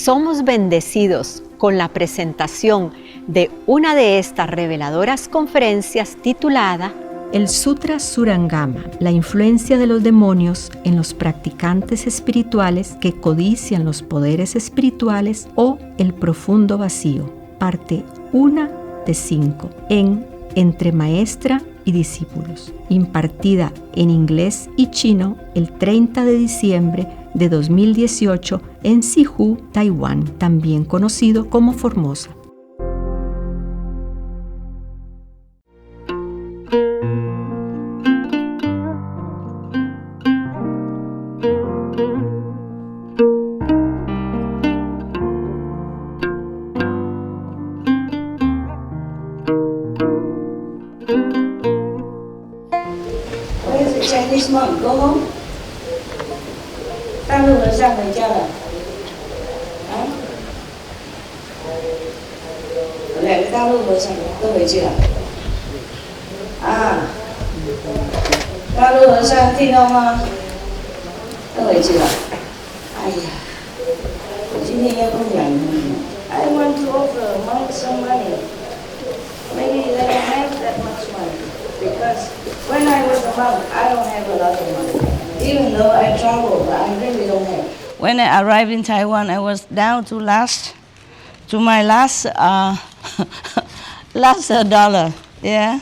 somos bendecidos con la presentación de una de estas reveladoras conferencias titulada El Sutra Surangama, la influencia de los demonios en los practicantes espirituales que codician los poderes espirituales o el profundo vacío, parte 1 de 5, en Entre Maestra y Discípulos, impartida en inglés y chino el 30 de diciembre de 2018 en Sihu, Taiwán, también conocido como Formosa. Chinese monk go home. 大陆和尚回家了，两个大陆和尚都回去了，大陆和尚听到吗？都回去了。哎呀，我今天要供养你。I want to offer monk some money. Maybe they don't have that much money because when I was a monk, I don't have a lot of money. Even though I travel, I really don't have. When I arrived in Taiwan, I was down to my last dollar. Yeah,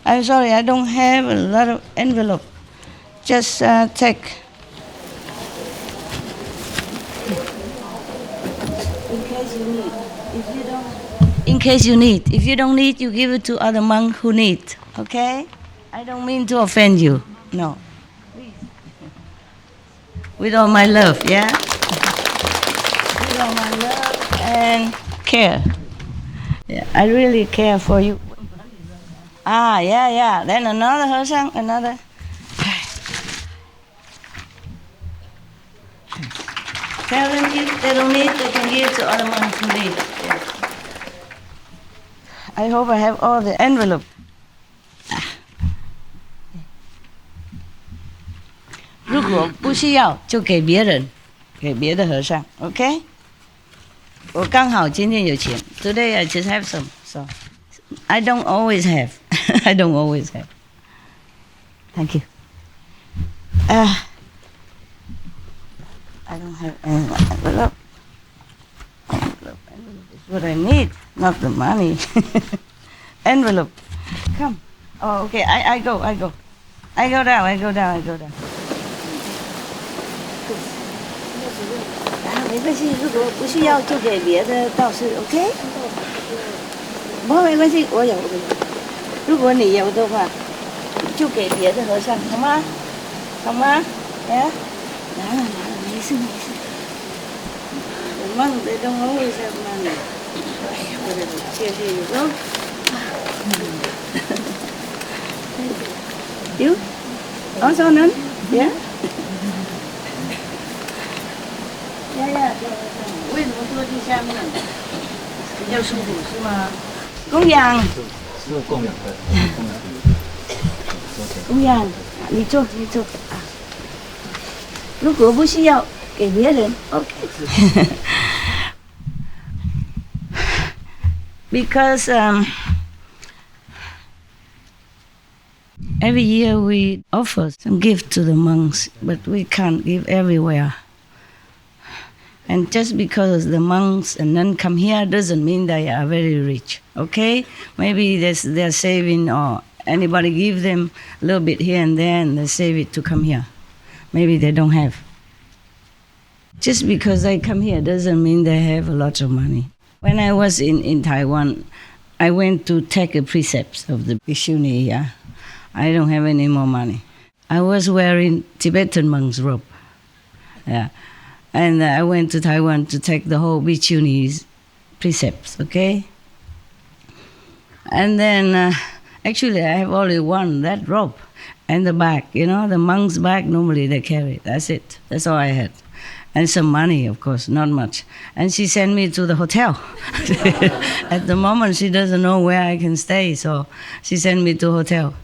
I'm sorry, I don't have a lot of envelope. Just take. In case you need. If you don't. In case you need. If you don't need, you give it to other monks who need. Okay? I don't mean to offend you. No. With all my love, yeah? With all my love and care. Yeah, I really care for you. Yeah. Then another Hosang, another. Tell them if they don't need, they can give to other monks who need. Yeah. I hope I have all the envelope. 如果不需要就给别人，给别的和尚 ，OK？ 我刚好今天有钱 ，Today I just have some, so I don't always have. I don't always have. Thank you. I don't have any envelope. Envelope is what I need, not the money. Envelope, come. Oh, okay. I go down. 没关系，如果不需要就给别的道士 ，OK？ 没关系，我有。如果你有的话，就给别的和尚，好吗？好吗？哎，拿了，没事。我梦得都我为什么呢？哎呀，我的谢谢你喽。You also none? Yeah. 为什么坐地下面比较舒服是吗？供养。是供养的。供养，你坐啊。如果不需要给别人 ，OK。Because every year we offer some gift to the monks, but we can't give everywhere. And just because the monks and nuns come here doesn't mean they are very rich, okay? Maybe they're saving or anybody give them a little bit here and there and they save it to come here. Maybe they don't have. Just because they come here doesn't mean they have a lot of money. When I was in Taiwan, I went to take a precepts of the Bhikshuni here. I don't have any more money. I was wearing Tibetan monk's robe. Yeah. And I went to Taiwan to take the whole Bhikshuni's precepts, okay? And then, actually, I have only one, that robe, and the bag. You know, the monk's bag, normally they carry. That's it. That's all I had. And some money, of course, not much. And she sent me to the hotel. At the moment, she doesn't know where I can stay, so she sent me to a hotel.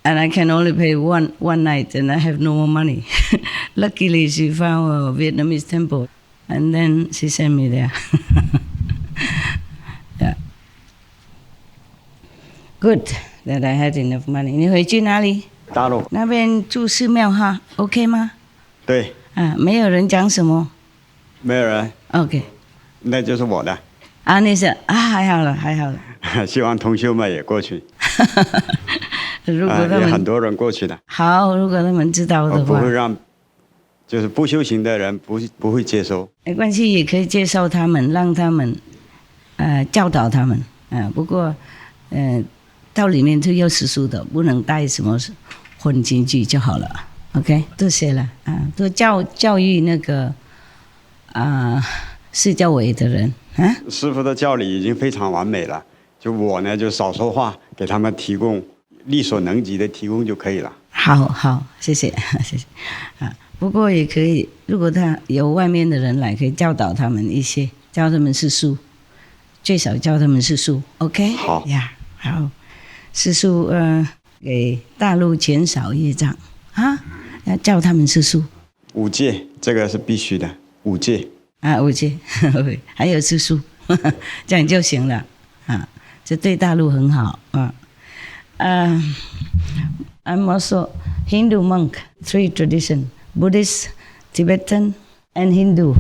And I can only pay one night, and I have no more money. Luckily, she found a Vietnamese temple. And then she sent me there. Yeah. Good that I had enough money. 你回去哪里？大陆。那边住寺庙哈 ，OK 吗？对。没有人讲什么。没有人。OK。那就是我的。你是还好了，还好了。希望同学们也过去。如果他们也很多人过去的。好，如果他们知道的话。不会让，就是不修行的人不会接受。没关系，也可以接受他们，让他们，教导他们。不过，到里面是有食宿的，不能带什么荤进去就好了。OK， 多谢了多教育那个释教委的人师父的教理已经非常完美了，就我呢就少说话，给他们提供力所能及的提供就可以了。好，谢谢谢谢不过也可以，如果他有外面的人来，可以教导他们一些，教他们释宿，最少教他们释宿。OK， 好呀，好，释宿给大陆减少业障要教他们释宿。五戒这个是必须的，五戒五戒还有释宿这样就行了这对大陆很好I'm also Hindu monk, 3 tradition, Buddhist, Tibetan, and Hindu.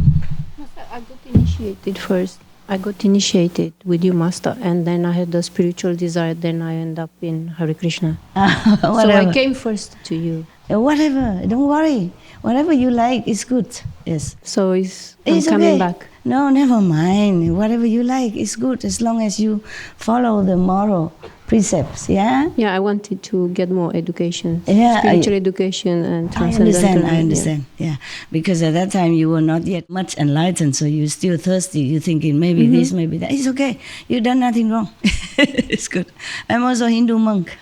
I got initiated first. I got initiated with you, Master, and then I had the spiritual desire. Then I end up in Hare Krishna. So I came first to you. Whatever, don't worry. Whatever you like is good. Yes. So I'm coming back. No, never mind. Whatever you like is good as long as you follow the moral precepts. Yeah. Yeah, I wanted to get more education. Yeah, spiritual education and transcendental. I understand. Yeah, because at that time you were not yet much enlightened, so you're still thirsty. You're thinking maybe this, maybe that. It's okay. You've done nothing wrong. It's good. I'm also a Hindu monk,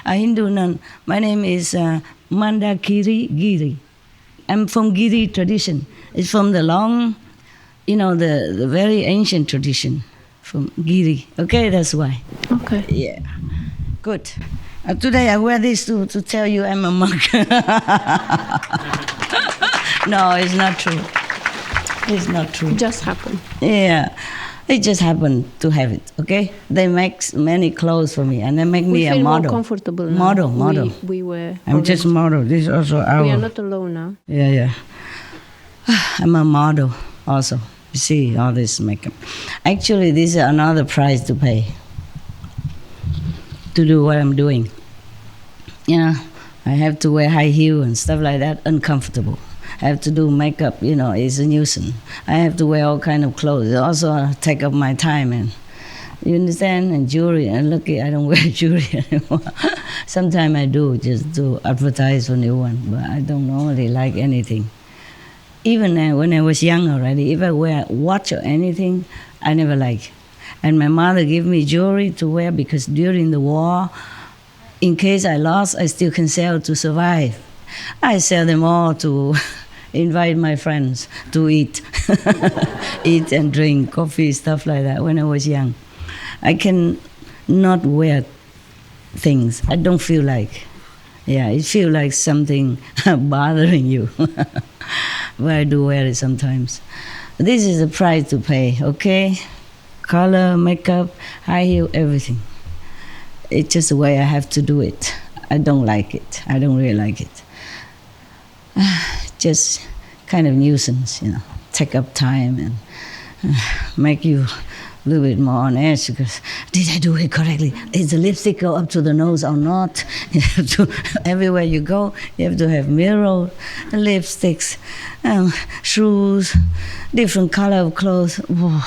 a Hindu nun. My name is Mandakiri Giri. I'm from Giri tradition. It's from the long, the very ancient tradition from Giri. Okay, that's why. Okay. Yeah. Good. Today I wear this to tell you I'm a monk. No, it's not true. It's not true. It just happened. Yeah. It just happened to have it, okay? They make many clothes for me, and they make me a model. We feel more comfortable now. Model. We were. I'm just model. This is also our. We are not alone now. Yeah. I'm a model also. You see all this makeup. Actually, this is another price to pay to do what I'm doing. I have to wear high heel and stuff like that, uncomfortable. I have to do makeup, it's a nuisance. I have to wear all kind of clothes. It also take up my time, and you understand? And jewelry. And lucky I don't wear jewelry anymore. Sometimes I do, just to advertise for new one, but I don't normally like anything. Even when I was young already, if I wear a watch or anything, I never like. And my mother gave me jewelry to wear because during the war, in case I lost, I still can sell to survive. I sell them all to invite my friends to eat. Eat and drink coffee, stuff like that when I was young. I can not wear things. I don't feel like. Yeah, it feels like something bothering you. But I do wear it sometimes. This is the price to pay, okay? Color, makeup, high heel, everything. It's just the way I have to do it. I don't like it. I don't really like it. Just kind of nuisance, take up time and make you a little bit more on edge because did I do it correctly? Is the lipstick go up to the nose or not? You have to, everywhere you go, you have to have mirror, lipsticks, shoes, different color of clothes. Whoa.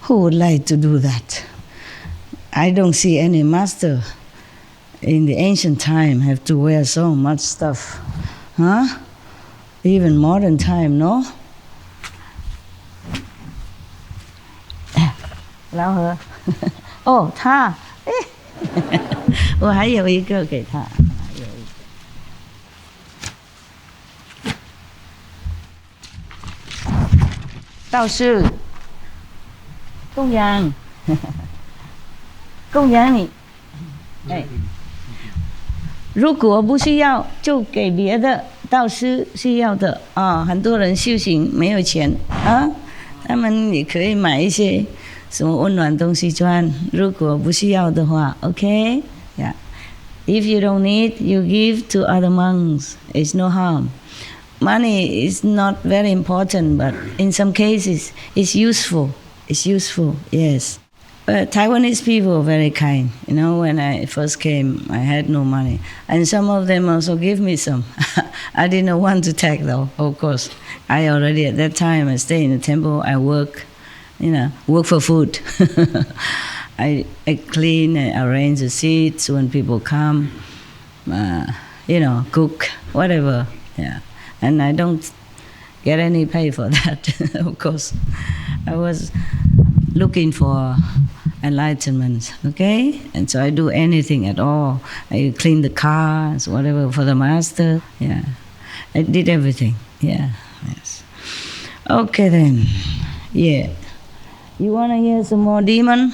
Who would like to do that? I don't see any master in the ancient time have to wear so much stuff. Huh? Even modern time, no? 老何哦，他我还有一个给他，道士供养你，如果不需要就给别的，道师需要的啊，很多人修行没有钱啊，他们也可以买一些什么温暖东西穿。如果不需要的话 ，OK， yeah. If you don't need, you give to other monks. It's no harm. Money is not very important, but in some cases, it's useful. It's useful, yes. But Taiwanese people are very kind. You know, when I first came, I had no money. And some of them also give me some. I didn't want to take, though, of course. I already, at that time, I stay in the temple, I work, work for food. I clean, I arrange the seats when people come, cook, whatever, yeah. And I don't get any pay for that, of course. I was looking for enlightenment, okay? And so I do anything at all. I clean the cars, whatever, for the master, yeah. I did everything, yeah, yes. Okay then, yeah. You want to hear some more demon?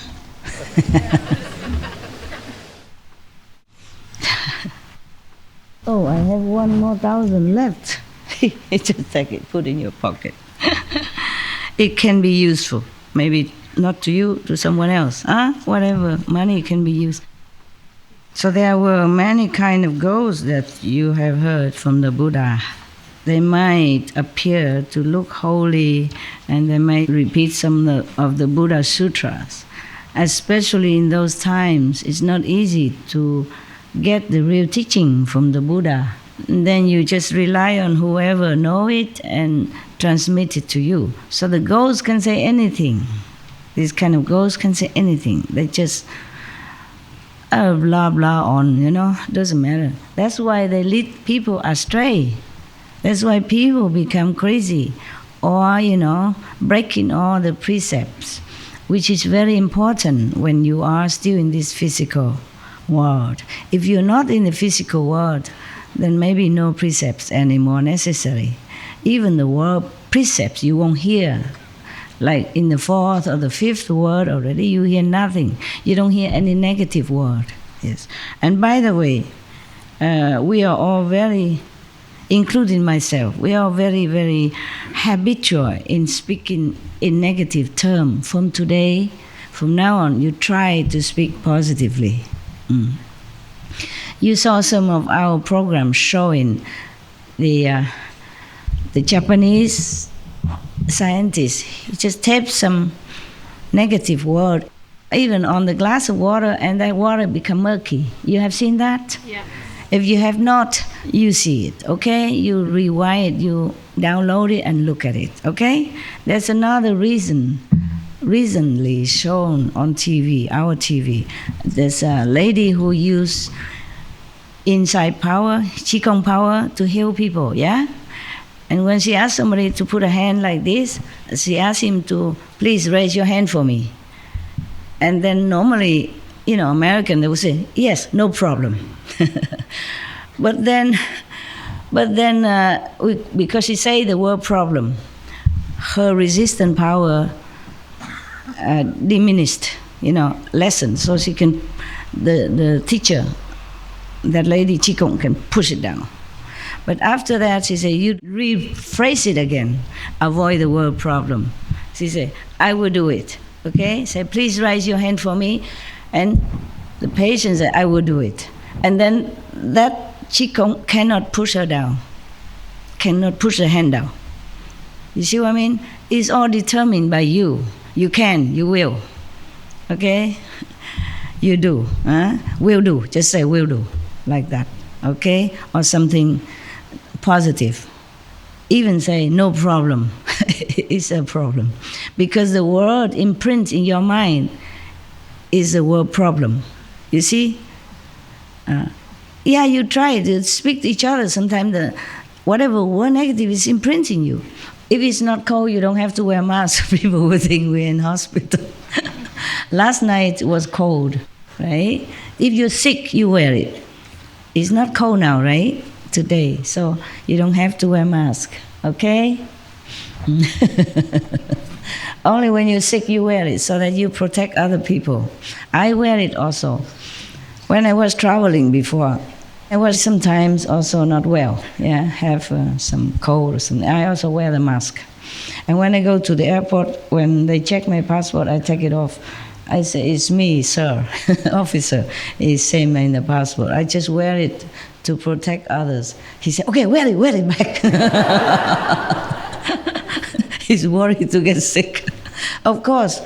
Oh, I have 1 more 1,000 left. Just take it, put in your pocket. It can be useful. Maybe not to you, to someone else. Whatever, money can be used. So there were many kind of ghosts that you have heard from the Buddha. They might appear to look holy and they might repeat some of the Buddha sutras. Especially in those times, it's not easy to get the real teaching from the Buddha. And then you just rely on whoever know it and transmit it to you. So the ghosts can say anything. These kind of ghosts can say anything. They just blah blah on, doesn't matter. That's why they lead people astray. That's why people become crazy or, breaking all the precepts, which is very important when you are still in this physical world. If you're not in the physical world, then maybe no precepts anymore necessary. Even the word precepts you won't hear. Like in the 4th or the 5th word already, you hear nothing. You don't hear any negative word. Yes. And by the way, we are all very, including myself, we are very, very habitual in speaking in negative terms. From now on, you try to speak positively. You saw some of our programs showing the Japanese scientist just tapped some negative word even on the glass of water, and that water become murky. You have seen that? Yeah. If you have not, you see it, okay? You rewind it, you download it and look at it, okay? That's another reason recently shown on TV, our TV. There's a lady who used inside power, Qigong power, to heal people, yeah? And when she asked somebody to put a hand like this, she asked him to, please raise your hand for me. And then normally, American, they would say, yes, no problem. But then, because she said the word problem, her resistant power diminished, lessened. So she can, the teacher, that lady Qigong, can push it down. But after that, she said, you rephrase it again, avoid the word problem. She said, I will do it, okay? Say, please raise your hand for me. And the patient said, I will do it. And then that Qigong cannot push her down, cannot push her hand down. You see what I mean? It's all determined by you. You can, you will, okay? You do, will do, just say will do, like that, okay? Or something positive. Even say no problem. It's a problem. Because the word imprint in your mind is the word problem. You see? You try to speak to each other. Sometimes whatever word negative is imprinting you. If it's not cold, you don't have to wear masks. People will think we're in hospital. Last night it was cold, right? If you're sick, you wear it. It's not cold now, right? Today, so you don't have to wear mask, okay? Only when you're sick you wear it so that you protect other people. I wear it also. When I was traveling before, I was sometimes also not well, have some cold or something. I also wear the mask. And when I go to the airport, when they check my passport, I take it off. I say, it's me, sir, officer. It's same in the passport. I just wear it to protect others. He said, okay, wear it back. He's worried to get sick. Of course,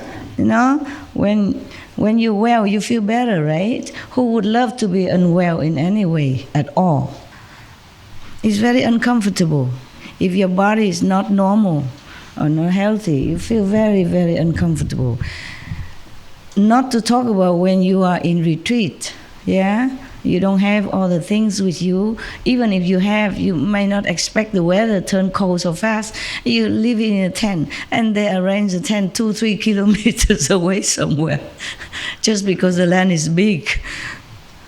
when you're well, you feel better, right? Who would love to be unwell in any way at all? It's very uncomfortable. If your body is not normal or not healthy, you feel very, very uncomfortable. Not to talk about when you are in retreat, You don't have all the things with you. Even if you have, you may not expect the weather to turn cold so fast. You live in a tent, and they arrange the tent 2-3 kilometers away somewhere, just because the land is big.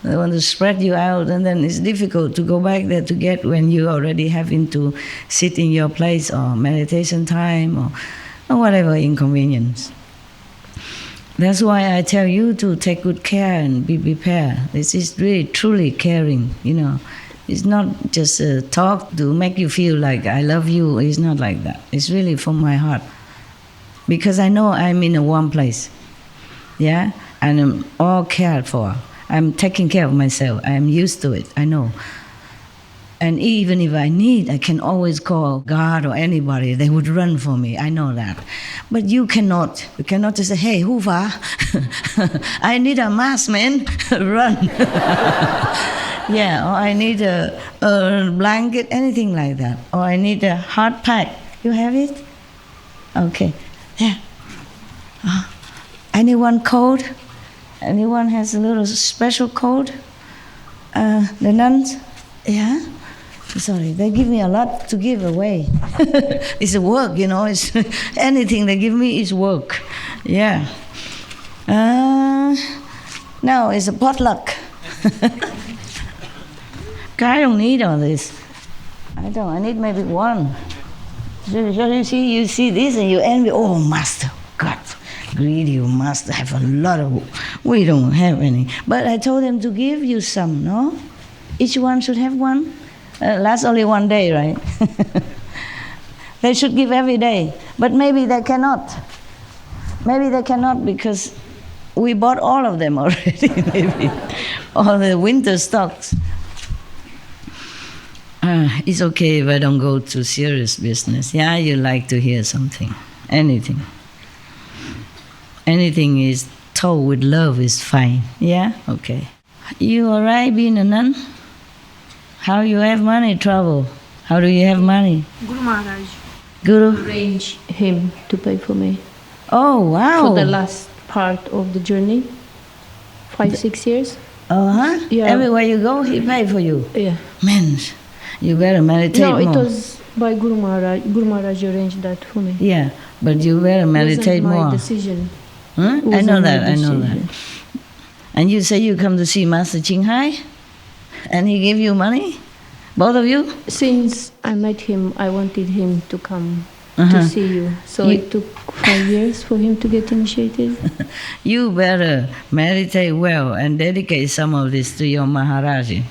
They want to spread you out, and then it's difficult to go back there to get when you already having to sit in your place or meditation time or whatever inconvenience. That's why I tell you to take good care and be prepared. This is really, truly caring, It's not just a talk to make you feel like I love you. It's not like that. It's really from my heart. Because I know I'm in a warm place, and I'm all cared for. I'm taking care of myself. I'm used to it, I know. And even if I need, I can always call God or anybody. They would run for me. I know that. But you cannot. You cannot just say, hey, Hufa, I need a mask, man. Run. Or I need a blanket, anything like that. Or I need a hot pack. You have it? Okay. Yeah. Anyone cold? Anyone has a little special cold? The nuns? Yeah? Sorry, they give me a lot to give away. It's a work, It's anything they give me is work. Yeah. Now it's a potluck. I don't need all this. I need maybe one. So you see this and you envy. Oh, master, God, greedy, you must have a lot of. We don't have any. But I told them to give you some, no? Each one should have one. Lasts only one day, right? They should give every day. But maybe they cannot. Maybe they cannot because we bought all of them already, maybe. All the winter stocks. It's okay if I don't go to serious business. You like to hear something. Anything. Anything is told with love is fine. Yeah? Okay. You all right being a nun? How you have money, trouble? How do you have money? Guru Maharaj. Guru? Arrange him to pay for me. Oh, wow. For the last part of the journey. 5-6 years. Uh-huh. Yeah. Everywhere you go, he paid for you. Yeah. Man, you better meditate more. No, it was by Guru Maharaj. Guru Maharaj arranged that for me. Yeah, but you better meditate more. It wasn't my decision. Huh? I know that. And you say you come to see Master Ching Hai? And he gave you money? Both of you? Since I met him, I wanted him to come to see you. So it took 5 years for him to get initiated. You better meditate well and dedicate some of this to your Maharaji.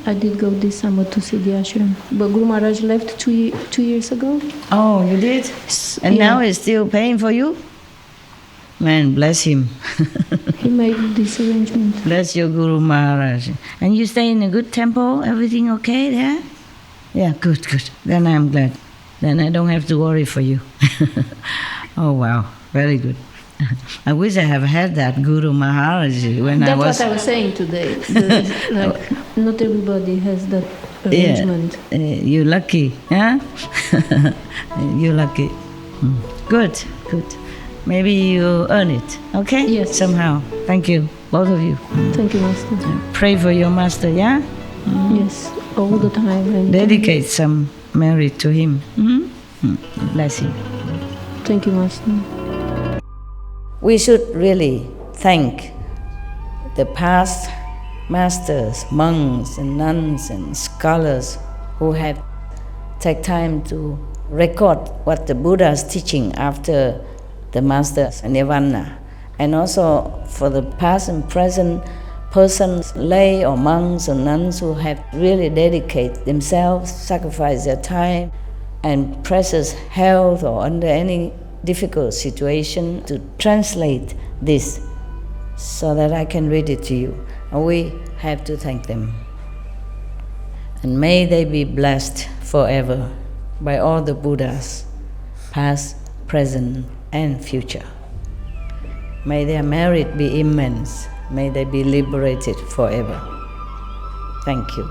I did go this summer to see the ashram. But Guru Maharaj left 2 years ago. Oh, you did? And now he's still paying for you? Man, bless him. He made this arrangement. Bless your Guru Maharaj. And you stay in a good temple? Everything okay there? Yeah, good. Then I'm glad. Then I don't have to worry for you. Oh, wow. Very good. I wish I have had that Guru Maharaj when That's I was... That's what I was saying today. Not everybody has that arrangement. Yeah, you're lucky, huh? You're lucky. Good. Maybe you earn it, okay? Yes. Somehow. Thank you, both of you. Thank you, Master. Pray for your Master, yeah? Yes, all the time. Dedicate some merit to him. Bless him. Thank you, Master. We should really thank the past masters, monks and nuns and scholars who have taken time to record what the Buddha is teaching after the master's nirvana, and also for the past and present persons, lay or monks or nuns who have really dedicated themselves, sacrificed their time and precious health or under any difficult situation to translate this so that I can read it to you. And we have to thank them. And may they be blessed forever by all the Buddhas, past, present, and future. May their merit be immense. May they be liberated forever. Thank you.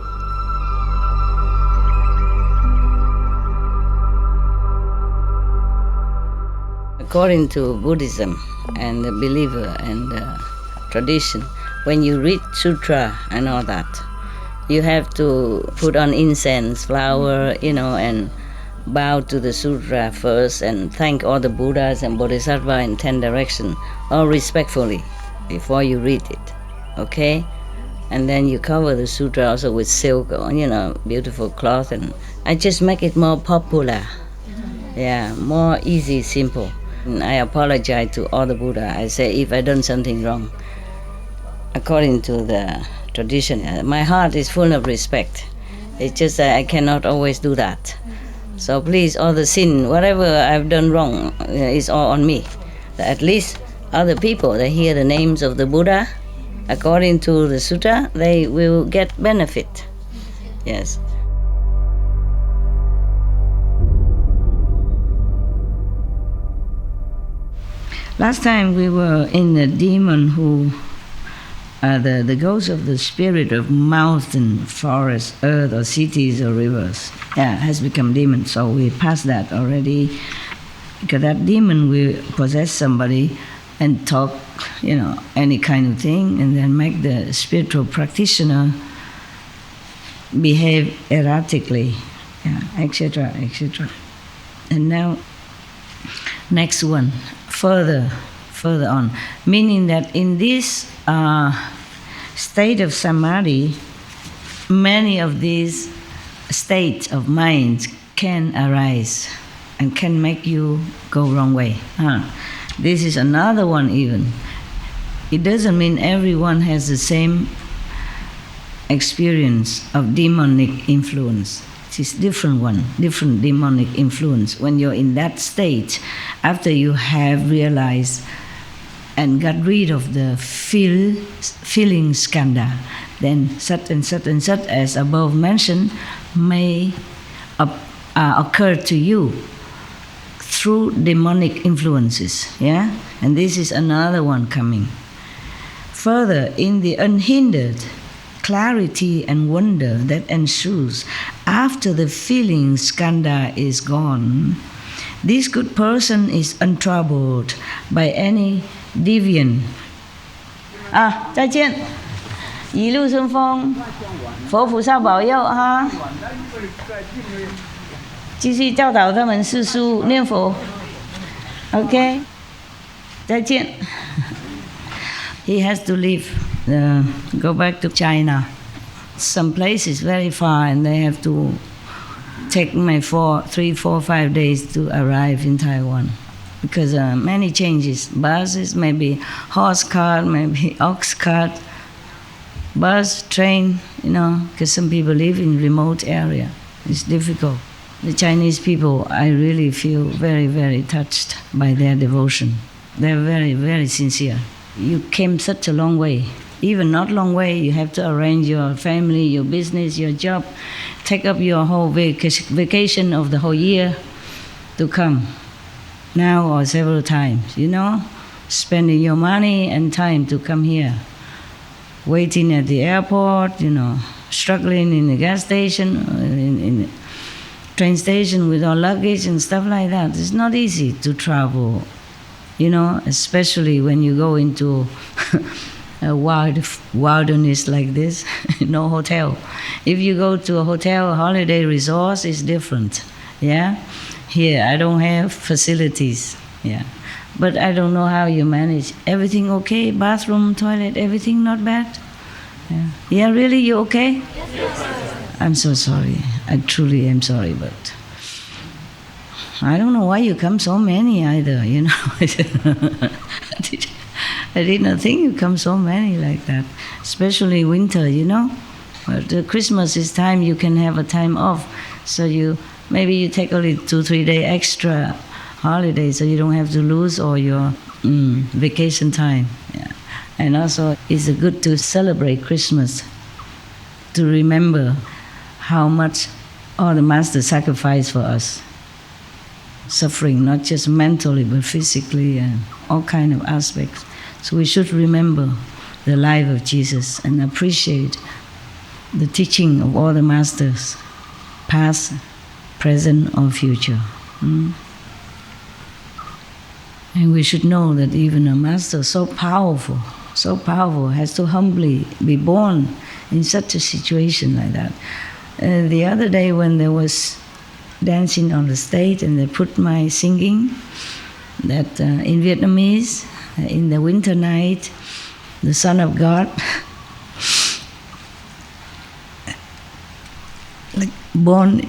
According to Buddhism and the believer and the tradition, when you read sutra and all that, you have to put on incense, flower, and bow to the sutra first and thank all the Buddhas and Bodhisattva in 10 directions, all respectfully, before you read it, okay? And then you cover the sutra also with silk or, beautiful cloth, and I just make it more popular. Yeah, more easy, simple. And I apologize to all the Buddha. I say if I done something wrong, according to the tradition, my heart is full of respect. It's just that I cannot always do that. So please, all the sin, whatever I've done wrong, is all on me. At least other people, they hear the names of the Buddha, according to the sutta, they will get benefit. Yes. Last time we were in the demon who, the ghost of the spirit of mountain, forest, earth, or cities or rivers, has become demon. So we passed that already. Because that demon will possess somebody and talk, any kind of thing, and then make the spiritual practitioner behave erratically, etc., etc. And now, next one, further on, meaning that in this state of samadhi, many of these states of mind can arise and can make you go wrong way. This is another one even. It doesn't mean everyone has the same experience of demonic influence. It's different demonic influence. When you're in that state, after you have realized and got rid of the feeling skandha, then such and such and such as above mentioned may occur to you through demonic influences, and this is another one coming. Further, in the unhindered clarity and wonder that ensues after the feeling skandha is gone, this good person is untroubled by any deviant. 再见，一路顺风，佛菩萨保佑哈。继续教导他们四书念佛 ，OK， 再见。He has to leave, go back to China. Some place is very far, and they have to take 3, 4, 5 days to arrive in Taiwan, because many changes. Buses, maybe horse cart, maybe ox cart, bus, train. Because some people live in remote area. It's difficult. The Chinese people, I really feel very, very touched by their devotion. They're very, very sincere. You came such a long way. Even not long way, you have to arrange your family, your business, your job, take up your whole vacation of the whole year to come. Now or several times, spending your money and time to come here. Waiting at the airport, struggling in the gas station, in the train station with all luggage and stuff like that. It's not easy to travel, especially when you go into a wilderness like this, no hotel. If you go to a hotel, a holiday resort, it's different, Here, I don't have facilities, But I don't know how you manage. Everything okay? Bathroom, toilet, everything not bad? Yeah, really, you okay? Yes. I'm so sorry. I truly am sorry, but I don't know why you come so many either, I did not think you come so many like that, especially winter, you know. But Christmas is time you can have a time off, so maybe you take only 2-3 days extra holiday, so you don't have to lose all your vacation time. Yeah. And also, it's good to celebrate Christmas, to remember how much all the Master sacrificed for us, suffering not just mentally but physically and all kind of aspects. So we should remember the life of Jesus and appreciate the teaching of all the Masters, past, present, or future. And we should know that even a Master so powerful, has to humbly be born in such a situation like that. The other day when there was dancing on the stage and they put my singing, that in Vietnamese, in the winter night, the Son of God, like born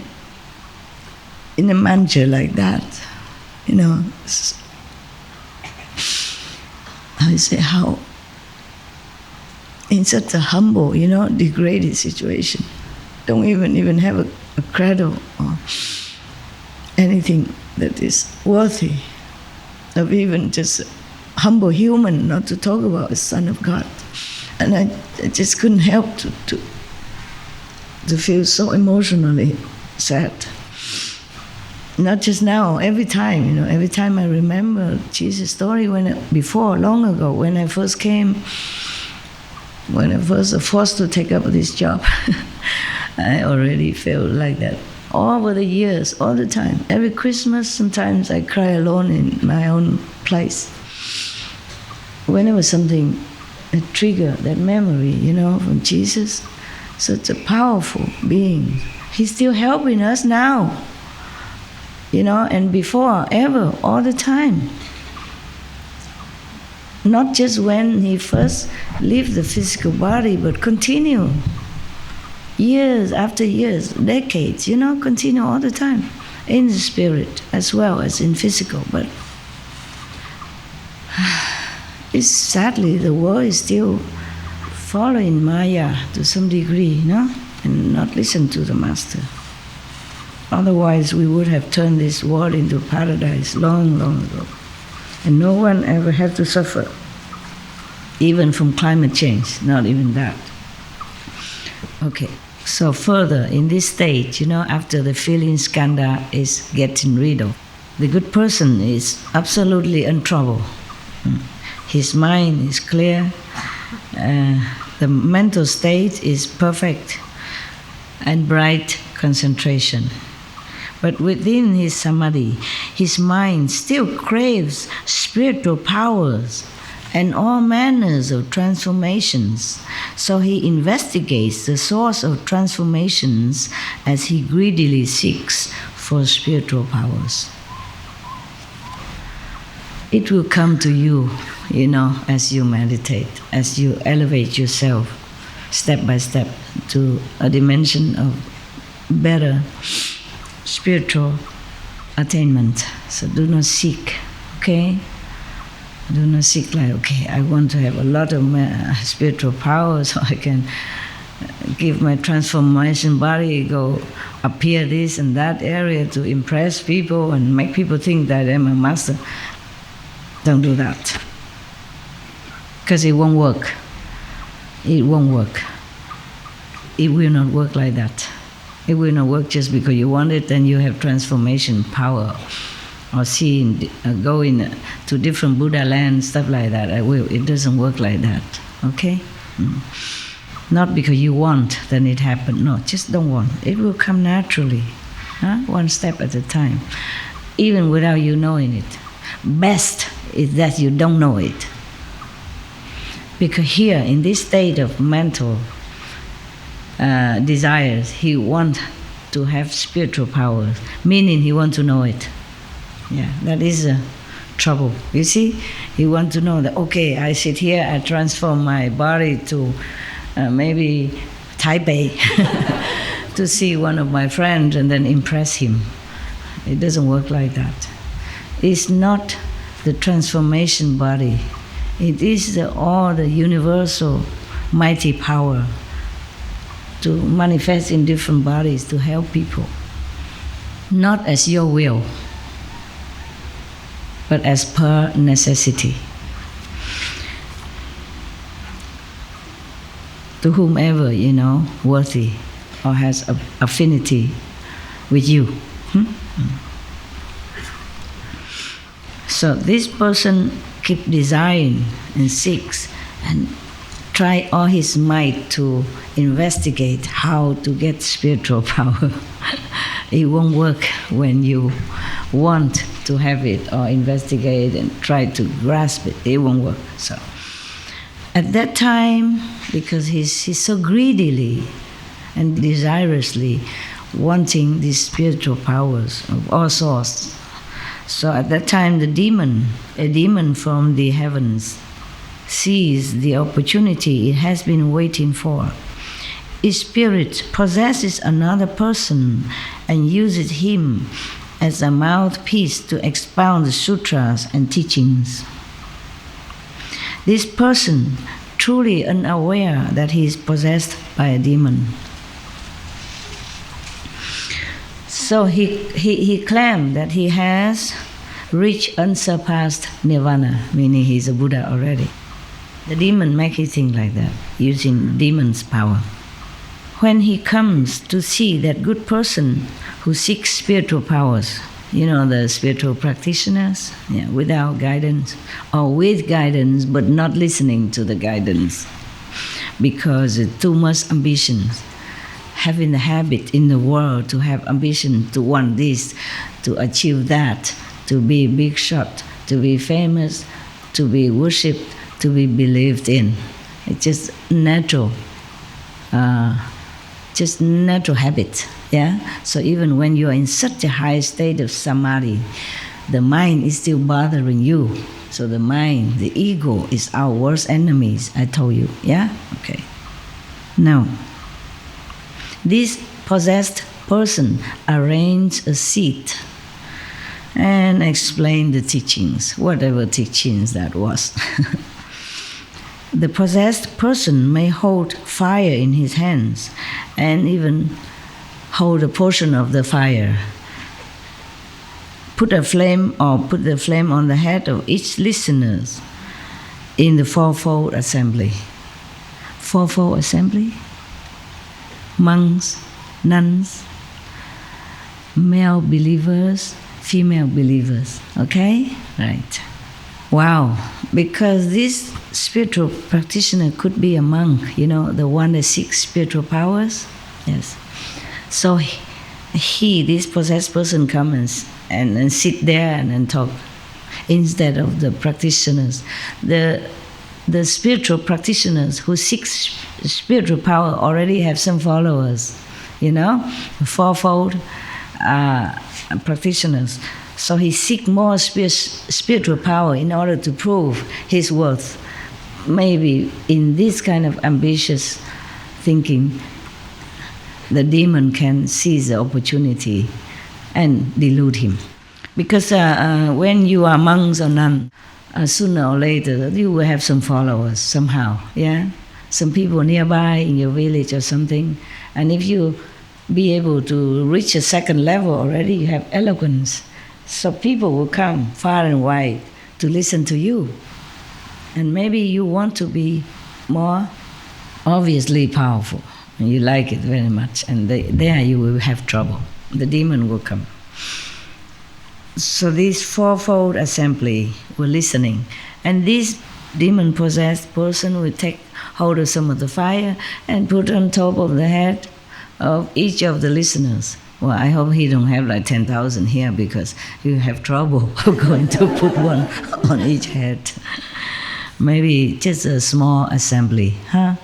in a manger like that, you know. I say how, in such a humble, you know, degraded situation, don't even have a cradle or anything that is worthy of even just humble human, not to talk about the Son of God. And I just couldn't help to feel so emotionally sad. Not just now, every time, you know, every time I remember Jesus' story long ago, when I first came, when I was forced to take up this job, I already felt like that. All over the years, all the time. Every Christmas, sometimes I cry alone in my own place. Whenever something triggered that memory, you know, from Jesus, such a powerful being. He's still helping us now, you know, and before, ever, all the time. Not just when he first left the physical body, but continue. Years after years, decades, you know, continue all the time. In the spirit as well as in physical. But sadly, the world is still following Maya to some degree, you know, and not listen to the Master. Otherwise, we would have turned this world into paradise long, long ago. And no one ever had to suffer, even from climate change, not even that. Okay, so further, in this stage, you know, after the feeling skanda is getting rid of, the good person is absolutely untroubled. His mind is clear, the mental state is perfect, and bright concentration. But within his samadhi, his mind still craves spiritual powers and all manners of transformations. So he investigates the source of transformations as he greedily seeks for spiritual powers. It will come to you, you know, as you meditate, as you elevate yourself step by step to a dimension of better spiritual attainment. So do not seek, okay? Do not seek like, okay, I want to have a lot of spiritual power so I can give my transformation body, go appear this and that area to impress people and make people think that I'm a master. Don't do that. Because it won't work. It won't work. It will not work like that. It will not work just because you want it and you have transformation power, or going to different Buddha land, stuff like that. It doesn't work like that, okay? Not because you want, then it happens. No, just don't want. It will come naturally, one step at a time, even without you knowing it. Best is that you don't know it. Because here, in this state of mental desires, he wants to have spiritual powers, meaning he wants to know it. Yeah, that is trouble. You see, he wants to know that, okay, I sit here, I transform my body to maybe Taipei to see one of my friends and then impress him. It doesn't work like that. It's not the transformation body It is all the universal mighty power to manifest in different bodies to help people. Not as your will, but as per necessity. To whomever, worthy or has affinity with you. So this person keep desiring and seeks and try all his might to investigate how to get spiritual power. It won't work when you want to have it or investigate and try to grasp it. It won't work. So at that time, because he's so greedily and desirously wanting these spiritual powers of all sorts, so at that time a demon from the heavens, sees the opportunity it has been waiting for. Its spirit possesses another person and uses him as a mouthpiece to expound the sutras and teachings. This person, truly unaware that he is possessed by a demon. So he claimed that he has reached unsurpassed nirvana, meaning he's a Buddha already. The demon makes it think like that, using demon's power. When he comes to see that good person who seeks spiritual powers, the spiritual practitioners, without guidance, or with guidance but not listening to the guidance, because too much ambition, having the habit in the world to have ambition to want this, to achieve that, to be big shot, to be famous, to be worshipped, to be believed in. It's just natural habit. So even when you are in such a high state of samadhi, the mind is still bothering you. So the mind, the ego, is our worst enemies, I told you. Okay. Now, this possessed person arranged a seat and explained the teachings, whatever teachings that was. The possessed person may hold fire in his hands and even hold a portion of the fire. Put the flame on the head of each listener in the fourfold assembly. Fourfold assembly? Monks, nuns, male believers, female believers. Okay? Right. Wow. Because this spiritual practitioner could be a monk, the one that seeks spiritual powers. Yes. So this possessed person comes and sit there and talk instead of the practitioners. The spiritual practitioners who seek spiritual power already have some followers, fourfold practitioners. So he seeks more spiritual power in order to prove his worth. Maybe in this kind of ambitious thinking, the demon can seize the opportunity and delude him. Because when you are monks or nuns, sooner or later you will have some followers somehow, some people nearby in your village or something. And if you be able to reach a second level already, you have eloquence. So people will come far and wide to listen to you. And maybe you want to be more obviously powerful. And you like it very much. And there you will have trouble. The demon will come. So this fourfold assembly were listening. And this demon-possessed person will take hold of some of the fire and put on top of the head of each of the listeners. Well, I hope he don't have like 10,000 here, because you have trouble going to put one on each head. Maybe just a small assembly, Yeah.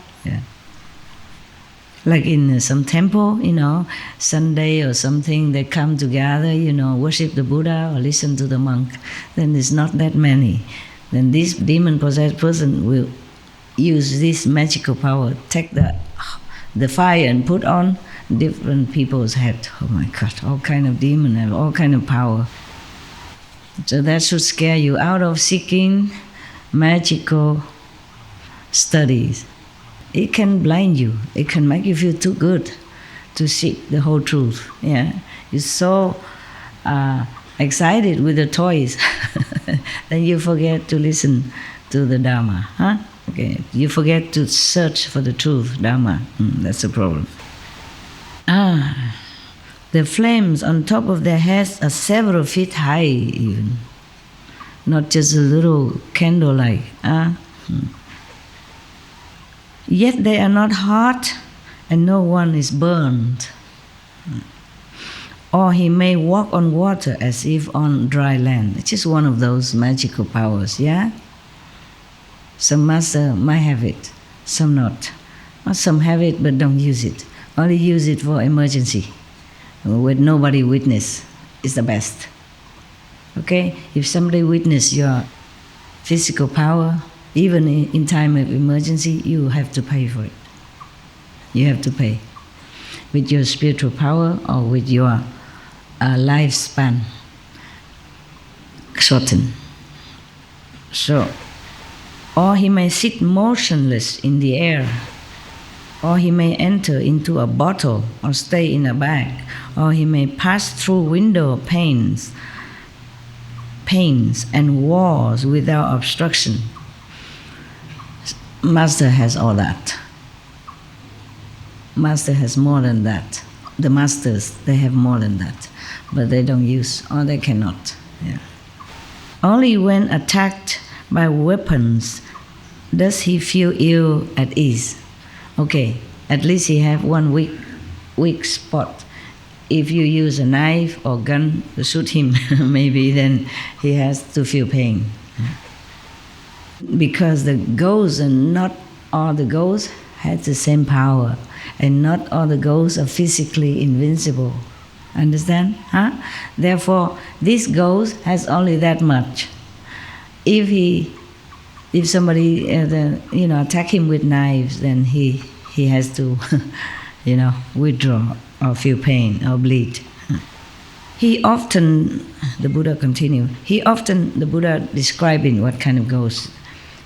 Like in some temple, Sunday or something, they come together, worship the Buddha or listen to the monk. Then there's not that many. Then this demon-possessed person will use this magical power, take the fire and put on different people's head. Oh my God, all kind of demon have all kind of power. So that should scare you out of seeking magical studies. It can blind you. It can make you feel too good to seek the whole truth. Yeah, you're so excited with the toys, then you forget to listen to the Dharma. Huh? Okay, you forget to search for the truth, Dharma. That's the problem. The flames on top of their heads are several feet high, even. Not just a little candlelight. Yet they are not hot, and no one is burned. Or he may walk on water as if on dry land. It's just one of those magical powers, yeah? Some master might have it, some not. Or some have it but don't use it. Only use it for emergency. With nobody witness is the best. Okay? If somebody witness your physical power, even in time of emergency, you have to pay for it. You have to pay. With your spiritual power or with your lifespan shortened. So, or he may sit motionless in the air, or he may enter into a bottle or stay in a bag, or he may pass through window panes and walls without obstruction. Master has all that. Master has more than that. The masters, they have more than that, but they don't use, or they cannot. Yeah. Only when attacked by weapons does he feel ill at ease. Okay, at least he have one weak spot. If you use a knife or gun to shoot him, maybe then he has to feel pain. Because the ghosts, and not all the ghosts, have the same power. And not all the ghosts are physically invincible. Understand? Huh? Therefore, this ghost has only that much. If somebody attack him with knives, then he has to withdraw or feel pain or bleed. The Buddha describing what kind of ghost.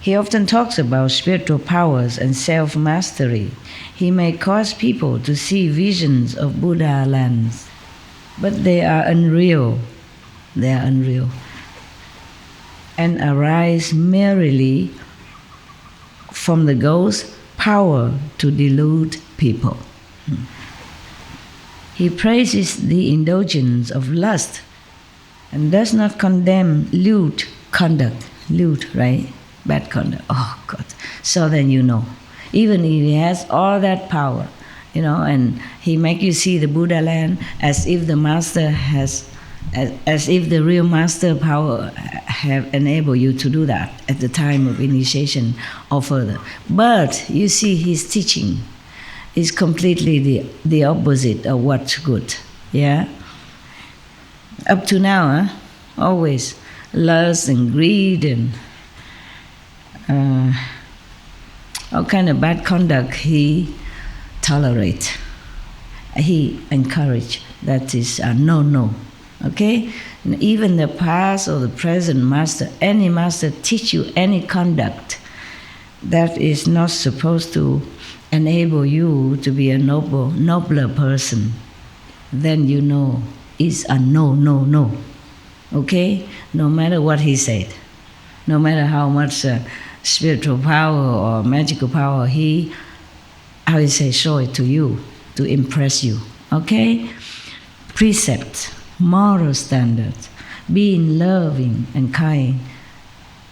He often talks about spiritual powers and self-mastery. He may cause people to see visions of Buddha lands, but they are unreal. They are unreal. And arise merely from the ghost's power to delude people. He praises the indulgence of lust and does not condemn lewd conduct. Lewd, right? Bad conduct. Oh, God. So then you know. Even if he has all that power, and he make you see the Buddha land as if the master has, as if the real master power have enabled you to do that at the time of initiation or further. But you see his teaching is completely the opposite of what's good. Yeah? Up to now, always lust and greed and all kind of bad conduct he tolerate. He encourage. That is a no. Okay? And even the past or the present master, any master teach you any conduct that is not supposed to enable you to be a nobler person, then you know it's a no. Okay? No matter what he said, no matter how much spiritual power or magical power he, show it to you, to impress you. Okay? Precepts, moral standards, being loving and kind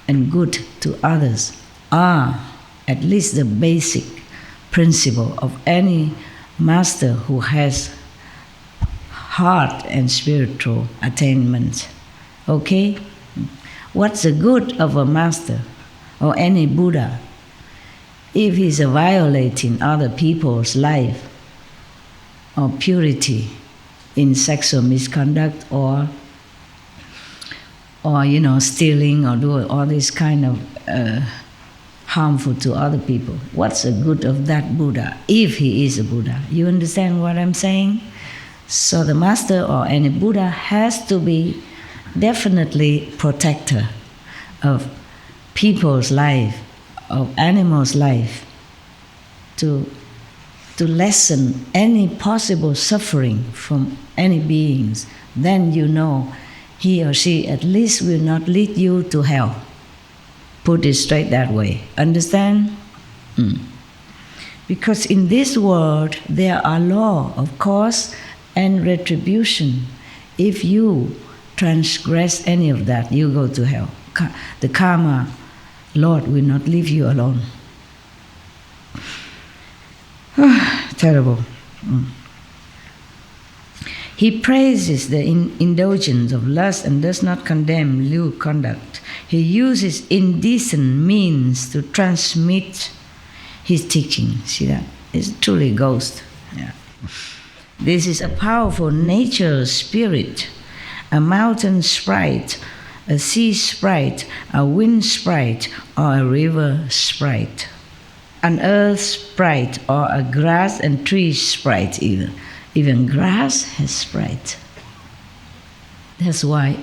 and good to others are at least the basic principle of any master who has heart and spiritual attainment. Okay? What's the good of a master or any Buddha if he's violating other people's life or purity in sexual misconduct or stealing or doing all this kind of harmful to other people? What's the good of that Buddha if he is a Buddha? You understand what I'm saying? So the master or any Buddha has to be definitely protector of people's life, of animals' life, to lessen any possible suffering from any beings, then you know he or she at least will not lead you to hell. Put it straight that way. Understand? Because in this world there are law of cause and retribution. If you transgress any of that, you go to hell. The karma Lord will not leave you alone. Terrible. He praises the indulgence of lust and does not condemn lewd conduct. He uses indecent means to transmit his teaching. See that? It's truly ghost. Yeah. This is a powerful nature spirit, a mountain sprite, a sea sprite, a wind sprite, or a river sprite, an earth sprite, or a grass and tree sprite even. Even grass has sprite. That's why,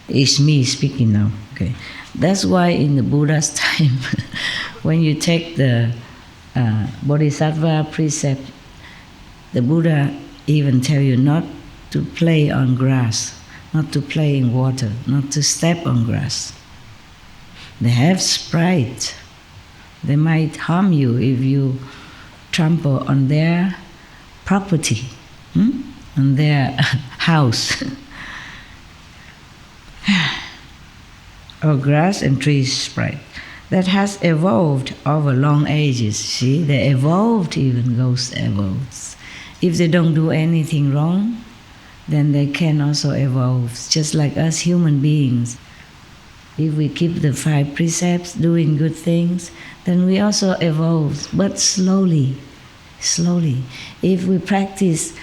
it's me speaking now, okay? That's why in the Buddha's time, when you take the Bodhisattva precept, the Buddha even tell you not to play on grass, not to play in water, not to step on grass. They have sprite. They might harm you if you trample on their property, on their house. Or grass and trees sprite. That has evolved over long ages. See, they evolved, even ghosts evolve. If they don't do anything wrong, then they can also evolve, just like us human beings. If we keep the 5 precepts, doing good things, then we also evolve, but slowly, slowly. If we practice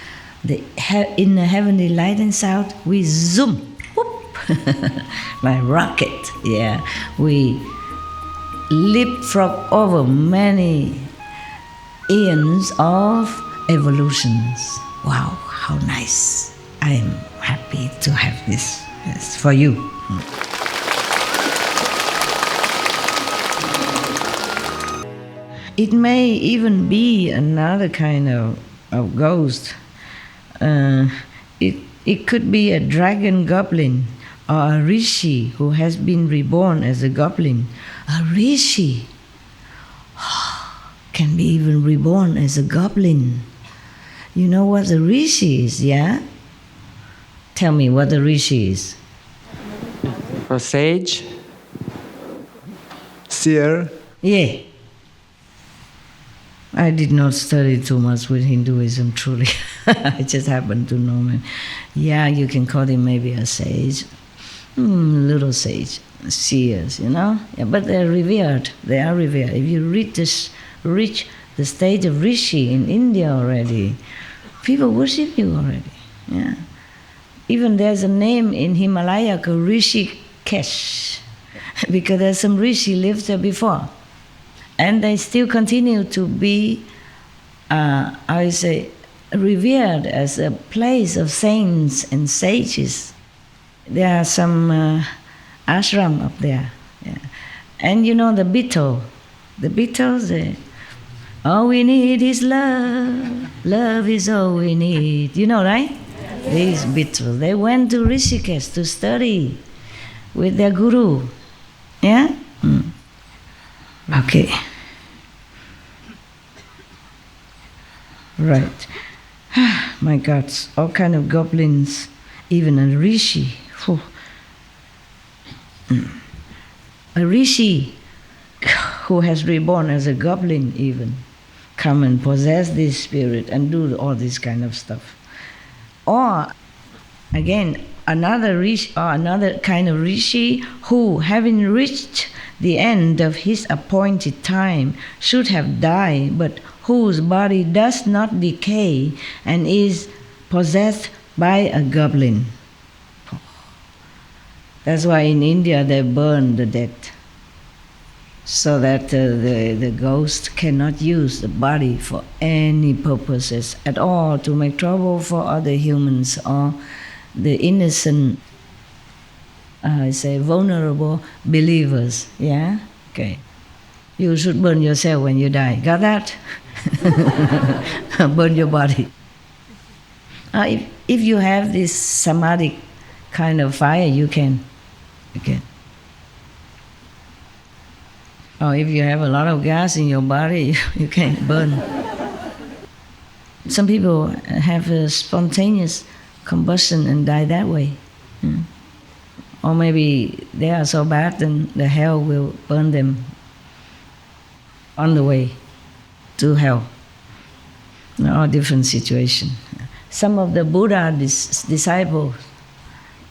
in the heavenly light and sound, we zoom, whoop, like rocket, yeah. We leapfrog over many eons of evolutions. Wow, how nice. I am happy to have this. Yes, for you. It may even be another kind of ghost. It could be a dragon goblin or a rishi who has been reborn as a goblin. A rishi can be even reborn as a goblin. You know what a rishi is, yeah? Tell me what a rishi is. A sage? Seer? Yeah. I did not study too much with Hinduism, truly. I just happen to know him. Yeah, you can call him maybe a sage. Little sage. Seers, you know? Yeah, but they're revered. They are revered. If you reach the stage of rishi in India already, people worship you already. Yeah. Even there's a name in Himalaya called Rishikesh, because there's some rishi lived there before. And they still continue to be, revered as a place of saints and sages. There are some ashram up there. Yeah. And you know the Beatles, all we need is love, love is all we need. You know, right? Yeah. These Beatles, they went to Rishikesh to study with their guru. Yeah? Okay. Right. My God, all kind of goblins, even a rishi. A rishi who has reborn as a goblin even come and possess this spirit and do all this kind of stuff. Or again, another rishi or another kind of rishi who, having reached the end of his appointed time, should have died, but whose body does not decay and is possessed by a goblin. That's why in India they burn the dead, so that the ghost cannot use the body for any purposes at all, to make trouble for other humans or the innocent, vulnerable believers. Yeah, Okay. You should burn yourself when you die. Got that? Burn your body. If you have this samadhi kind of fire, you can. Or if you have a lot of gas in your body, you can burn. Some people have a spontaneous combustion and die that way. Or maybe they are so bad, then the hell will burn them on the way to hell. All different situation. Some of the Buddha disciples,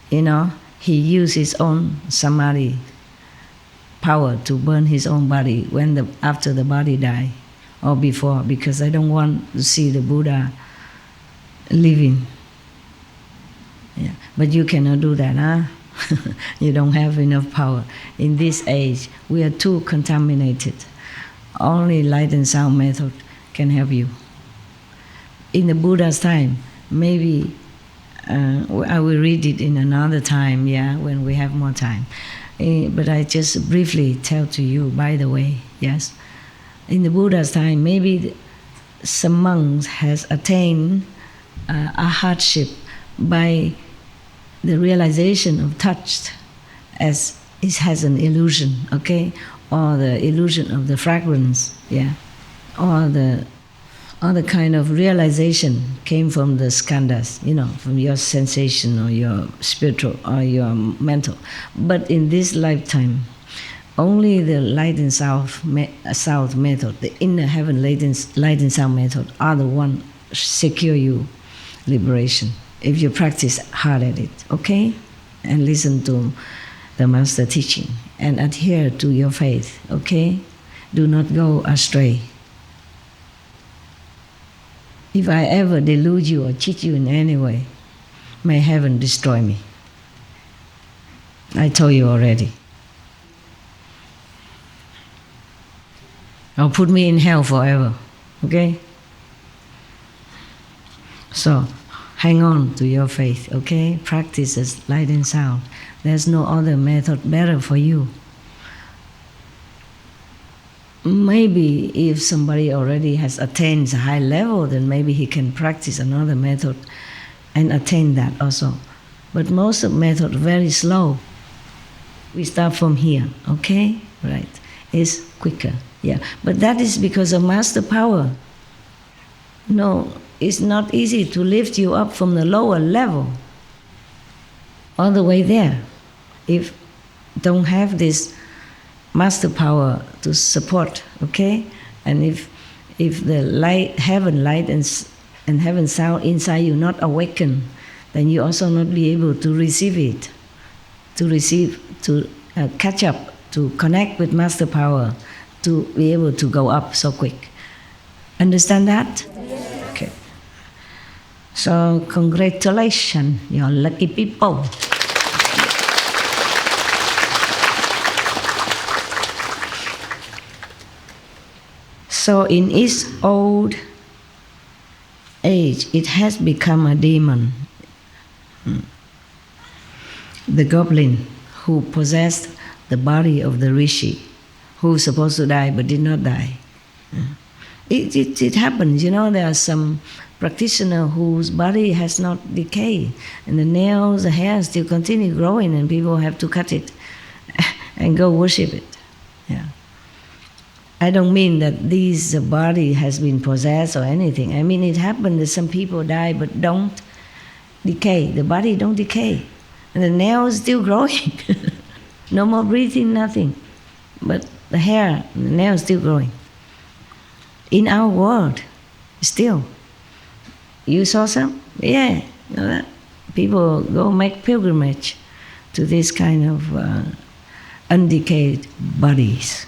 he used his own samadhi power to burn his own body after the body die or before, because I don't want to see the Buddha living. Yeah. But you cannot do that, huh? You don't have enough power. In this age, we are too contaminated. Only light and sound method can help you. In the Buddha's time, maybe I will read it in another time, when we have more time. But I just briefly tell to you, by the way, yes. In the Buddha's time, maybe some monks has attained a hardship by the realization of touch as it has an illusion, okay? Or the illusion of the fragrance, or the other kind of realization came from the skandhas, from your sensation or your spiritual or your mental. But in this lifetime, only the light and sound method, the inner heaven light and sound method, are the one secure you liberation if you practice hard at it, okay? And listen to the master teaching and adhere to your faith, okay? Do not go astray. If I ever delude you or cheat you in any way, may heaven destroy me. I told you already. Or put me in hell forever, okay? So, hang on to your faith, okay? Practice as light and sound. There's no other method better for you. Maybe if somebody already has attained a high level, then maybe he can practice another method and attain that also. But most of method very slow. We start from here, okay? Right. It's quicker, But that is because of master power. No, it's not easy to lift you up from the lower level all the way there. If don't have this master power to support, okay? And if the heaven light and heaven sound inside you not awaken, then you also not be able to receive it, to catch up, to connect with master power, to be able to go up so quick. Understand that? Okay. So congratulations, you're lucky people. So in its old age, it has become a demon. The goblin who possessed the body of the rishi, who was supposed to die but did not die. It happens, there are some practitioners whose body has not decayed, and the nails, the hair still continue growing, and people have to cut it and go worship it. I don't mean that this body has been possessed or anything. I mean it happened that some people die but don't decay. The body don't decay. And the nails still growing. No more breathing, nothing. But the hair, the nails still growing. In our world, still. You saw some? Yeah. People go make pilgrimage to this kind of undecayed bodies.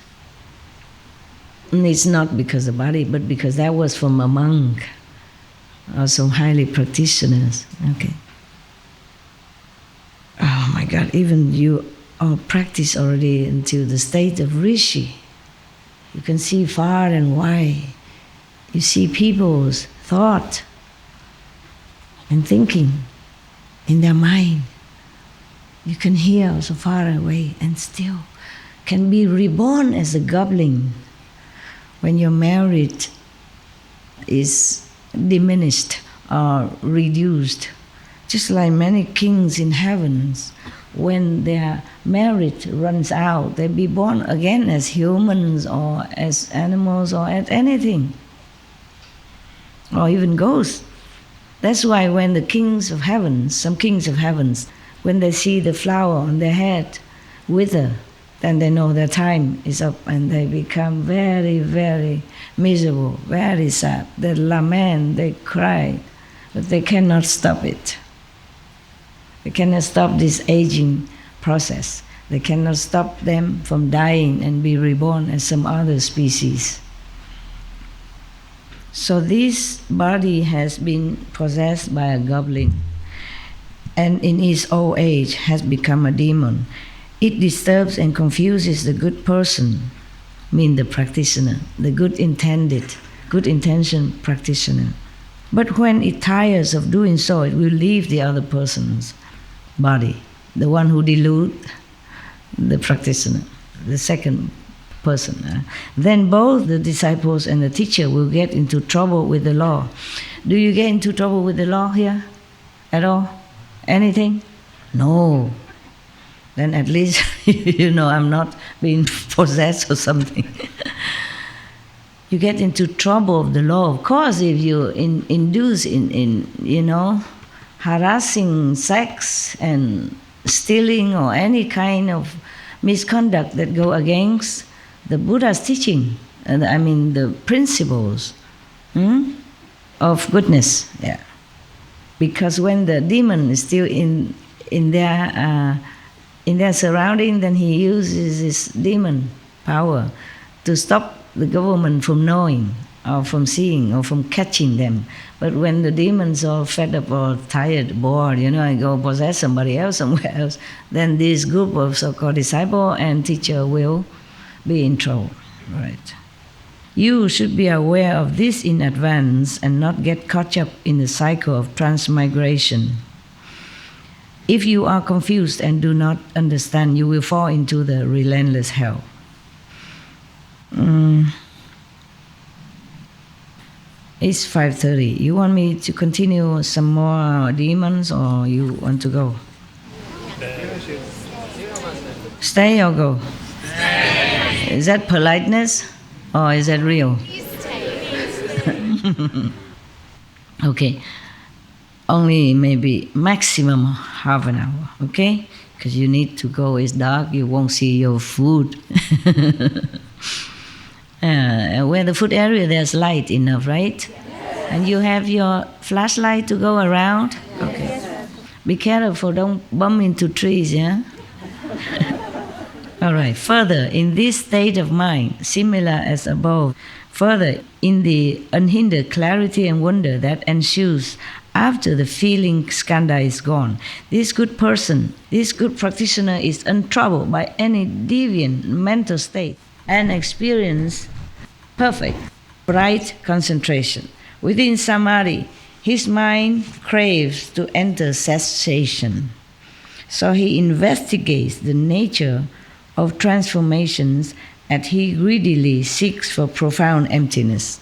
And it's not because of the body, but because that was from a monk or some highly practitioners. Okay. Oh my God, even you all practice already until the state of rishi. You can see far and wide. You see people's thought and thinking in their mind. You can hear so far away and still can be reborn as a goblin when your merit is diminished or reduced. Just like many kings in heavens, when their merit runs out, they be born again as humans or as animals or as anything, or even ghosts. That's why when the kings of heavens, some kings of heavens, when they see the flower on their head wither, then they know their time is up and they become very, very miserable, very sad. They lament, they cry, but they cannot stop it. They cannot stop this aging process. They cannot stop them from dying and be reborn as some other species. So this body has been possessed by a goblin, and in his old age has become a demon. It disturbs and confuses the good person, mean the practitioner, the good intention practitioner. But when it tires of doing so, it will leave the other person's body, the one who delude the practitioner, the second person. Then both the disciples and the teacher will get into trouble with the law. Do you get into trouble with the law here at all? Anything? No. Then at least I'm not being possessed or something. You get into trouble of the law. Of course, if you induce in harassing sex and stealing or any kind of misconduct that go against the Buddha's teaching, the principles of goodness. Yeah. Because when the demon is still in their surrounding, then he uses his demon power to stop the government from knowing or from seeing or from catching them. But when the demons are fed up or tired, bored, I go possess somebody else somewhere else, then this group of so-called disciple and teacher will be in trouble. Right. You should be aware of this in advance and not get caught up in the cycle of transmigration. If you are confused and do not understand, you will fall into the relentless hell. It's 5:30. You want me to continue some more demons or you want to go? Stay or go? Stay. Is that politeness or is that real? Okay. Only maybe maximum half an hour, okay? Because you need to go, it's dark, you won't see your food. Where the food area, there's light enough, right? And you have your flashlight to go around? Okay. Be careful, don't bump into trees, yeah? All right, further, in this state of mind, similar as above, further, in the unhindered clarity and wonder that ensues after the feeling skandha is gone, this good person, this good practitioner is untroubled by any deviant mental state and experience perfect, bright concentration. Within samadhi, his mind craves to enter cessation. So he investigates the nature of transformations and he greedily seeks for profound emptiness.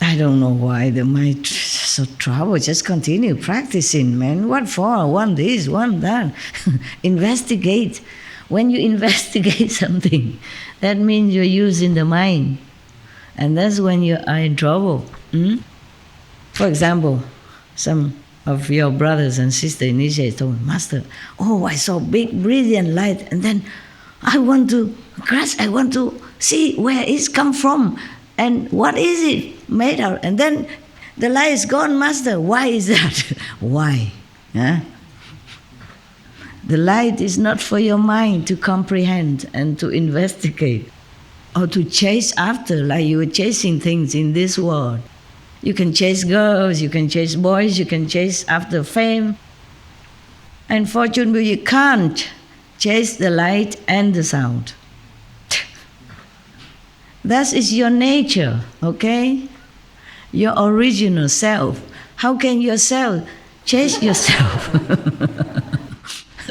I don't know why the mind is so troubled. Just continue practicing, man. What for? One this, one that. Investigate. When you investigate something, that means you're using the mind. And that's when you are in trouble. For example, some of your brothers and sisters initiates told me, Master, I saw big brilliant light, and then I want to grasp, I want to see where it's come from and what is it made out. And then the light is gone, Master. Why is that? Why? Huh? The light is not for your mind to comprehend and to investigate or to chase after like you were chasing things in this world. You can chase girls, you can chase boys, you can chase after fame. Unfortunately, you can't chase the light and the sound. That is your nature, okay? Your original self. How can yourself chase yourself?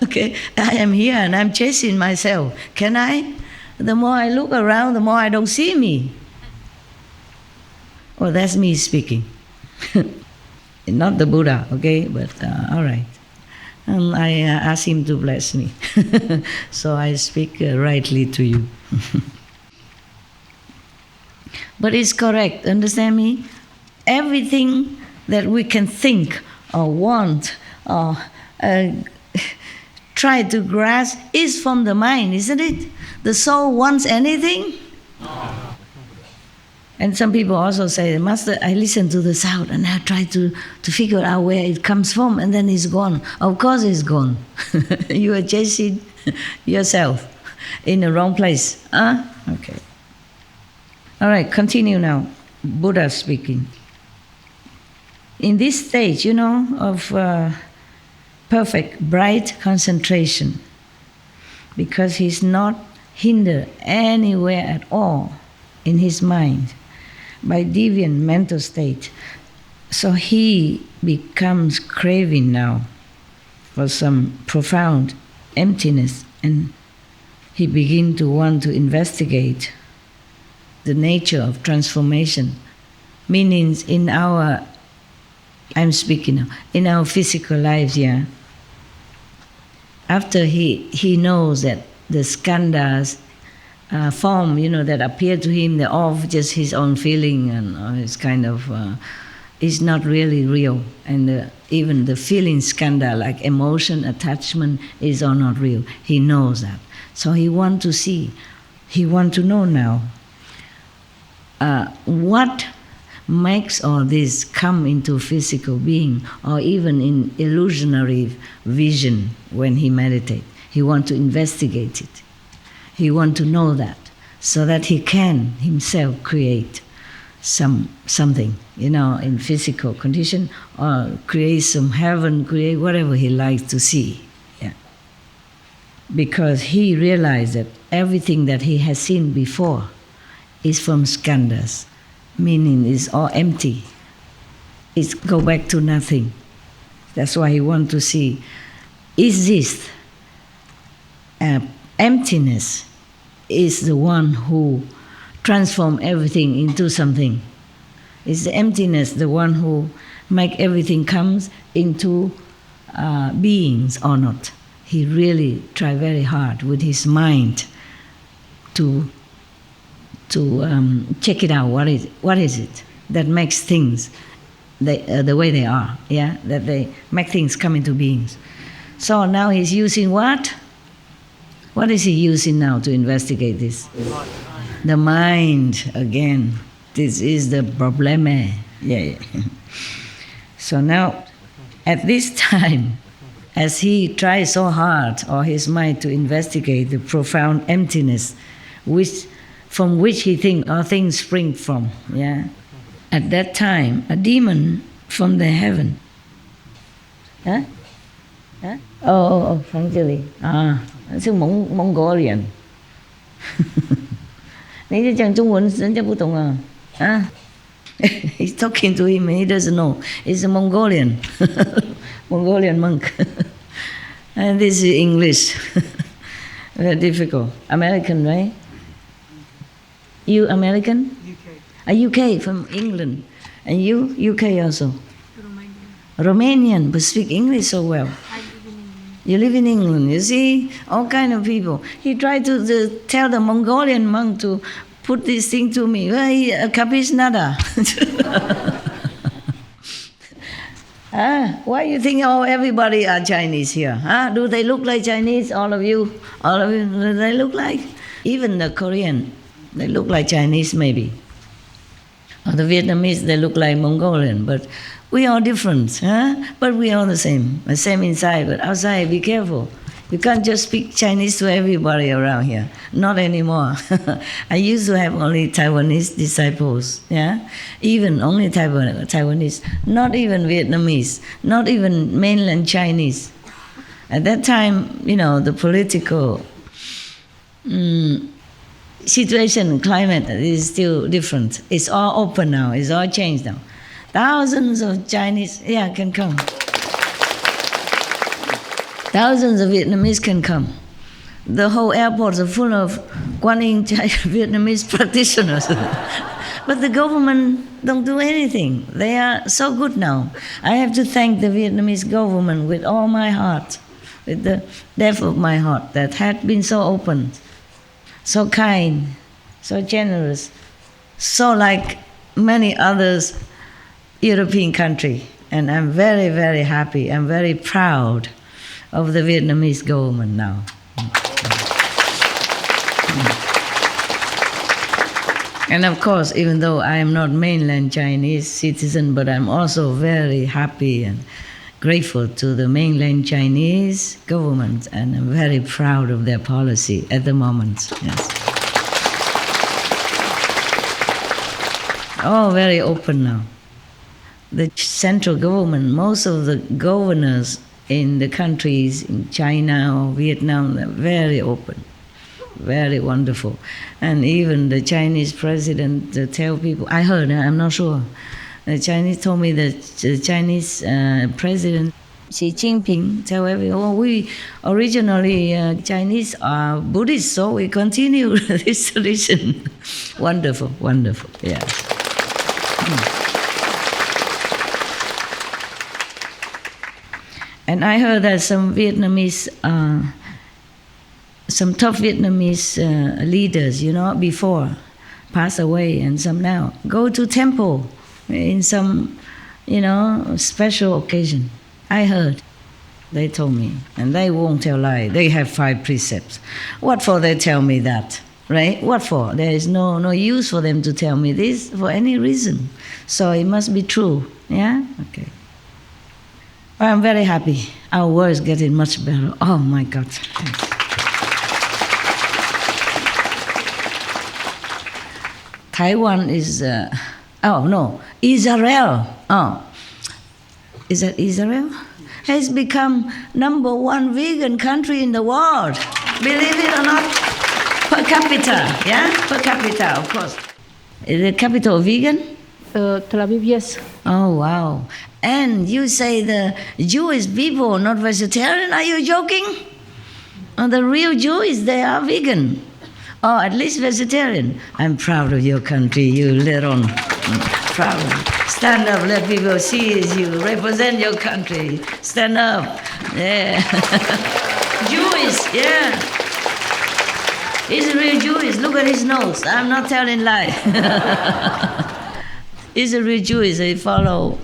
Okay, I am here and I'm chasing myself. Can I? The more I look around, the more I don't see me. Oh, that's me speaking. Not the Buddha, okay, but all right. And I ask him to bless me. So I speak rightly to you. But it's correct, understand me? Everything that we can think or want or try to grasp is from the mind, isn't it? The soul wants anything? And some people also say, Master, I listen to the sound and I try to figure out where it comes from, and then it's gone. Of course it's gone. You are chasing yourself in the wrong place. Huh? Okay. All right, continue now. Buddha speaking. In this stage, of perfect, bright concentration, because he's not hindered anywhere at all in his mind by deviant mental state. So he becomes craving now for some profound emptiness, and he begins to want to investigate the nature of transformation, meaning in our, I'm speaking now, in our physical lives, yeah. After he knows that the skandhas form, that appear to him, they're all just his own feeling, and it's kind of, it's not really real. And even the feeling skandha, like emotion, attachment, is all not real. He knows that. So he wants to see, he wants to know now what makes all this come into physical being, or even in illusionary vision when he meditates. He wants to investigate it. He wants to know that, so that he can himself create something, in physical condition, or create some heaven, create whatever he likes to see. Yeah. Because he realized that everything that he has seen before is from skandhas, meaning it's all empty. It's go back to nothing. That's why he wants to see, is this emptiness is the one who transforms everything into something? Is the emptiness the one who make everything comes into beings or not? He really tried very hard with his mind to check it out. What is it that makes things the way they are? Yeah, that they make things come into beings. So now he's using what? What is he using now to investigate this? The mind again. This is the probleme. Yeah. So now, at this time, as he tries so hard, or his mind, to investigate the profound emptiness, from which he thinks all things spring from. Yeah. At that time, a demon from the heaven. Huh? Huh? Oh, from Chile. It's Mongolian. 你这讲中文人家不懂啊 He's talking to him and he doesn't know. It's a Mongolian. Mongolian monk. And this is English. Very difficult. American, right? You American? UK. UK, from England. And you? UK also? Romanian, but speak English so well. You live in England, you see? All kind of people. He tried to tell the Mongolian monk to put this thing to me. Well, capish nada. Why you think everybody are Chinese here? Do they look like Chinese, all of you? All of you, do they look like? Even the Korean, they look like Chinese maybe. Or the Vietnamese, they look like Mongolian, but we are different, but we are the same inside, but outside, be careful. You can't just speak Chinese to everybody around here. Not anymore. I used to have only Taiwanese disciples, even only Taiwanese, not even Vietnamese, not even mainland Chinese. At that time, the political situation, climate is still different. It's all open now, it's all changed now. Thousands of Chinese, can come. Thousands of Vietnamese can come. The whole airports are full of Quan Yin Vietnamese practitioners. But the government don't do anything. They are so good now. I have to thank the Vietnamese government with all my heart, with the depth of my heart, that had been so open, so kind, so generous, so like many others European countries. And I'm very, very happy. I'm very proud of the Vietnamese government now. And of course, even though I am not mainland Chinese citizen, but I'm also very happy and grateful to the mainland Chinese government, and I'm very proud of their policy at the moment. Yes. Oh, very open now. The central government, most of the governors in the countries in China or Vietnam, they're very open, very wonderful. And even the Chinese president tell people, I heard, I'm not sure, the Chinese told me that the Chinese president Xi Jinping tell everyone, oh, we originally Chinese are Buddhist, so we continue this tradition. Wonderful, wonderful, yes. And I heard that some Vietnamese, some top Vietnamese leaders, before pass away, and some now go to temple in some, special occasion. I heard, they told me, and they won't tell lie. They have 5 precepts. What for they tell me that, right? What for? There is no use for them to tell me this for any reason. So it must be true, yeah? Okay. I'm very happy. Our world is getting much better. Oh my God. Thanks. Taiwan is, Israel. Oh, is that Israel? Has become #1 vegan country in the world. Believe it or not? Per capita, yeah? Per capita, of course. Is the capital vegan? Tel Aviv, yes. Oh, wow. And you say the Jewish people not vegetarian? Are you joking? The real Jews, they are vegan. Or at least vegetarian. I'm proud of your country, you little proud. Stand up, let people see you represent your country. Stand up. Yeah. Jewish, yeah. He's a real Jewish. Look at his nose. I'm not telling lie. He's a real Jewish. He follow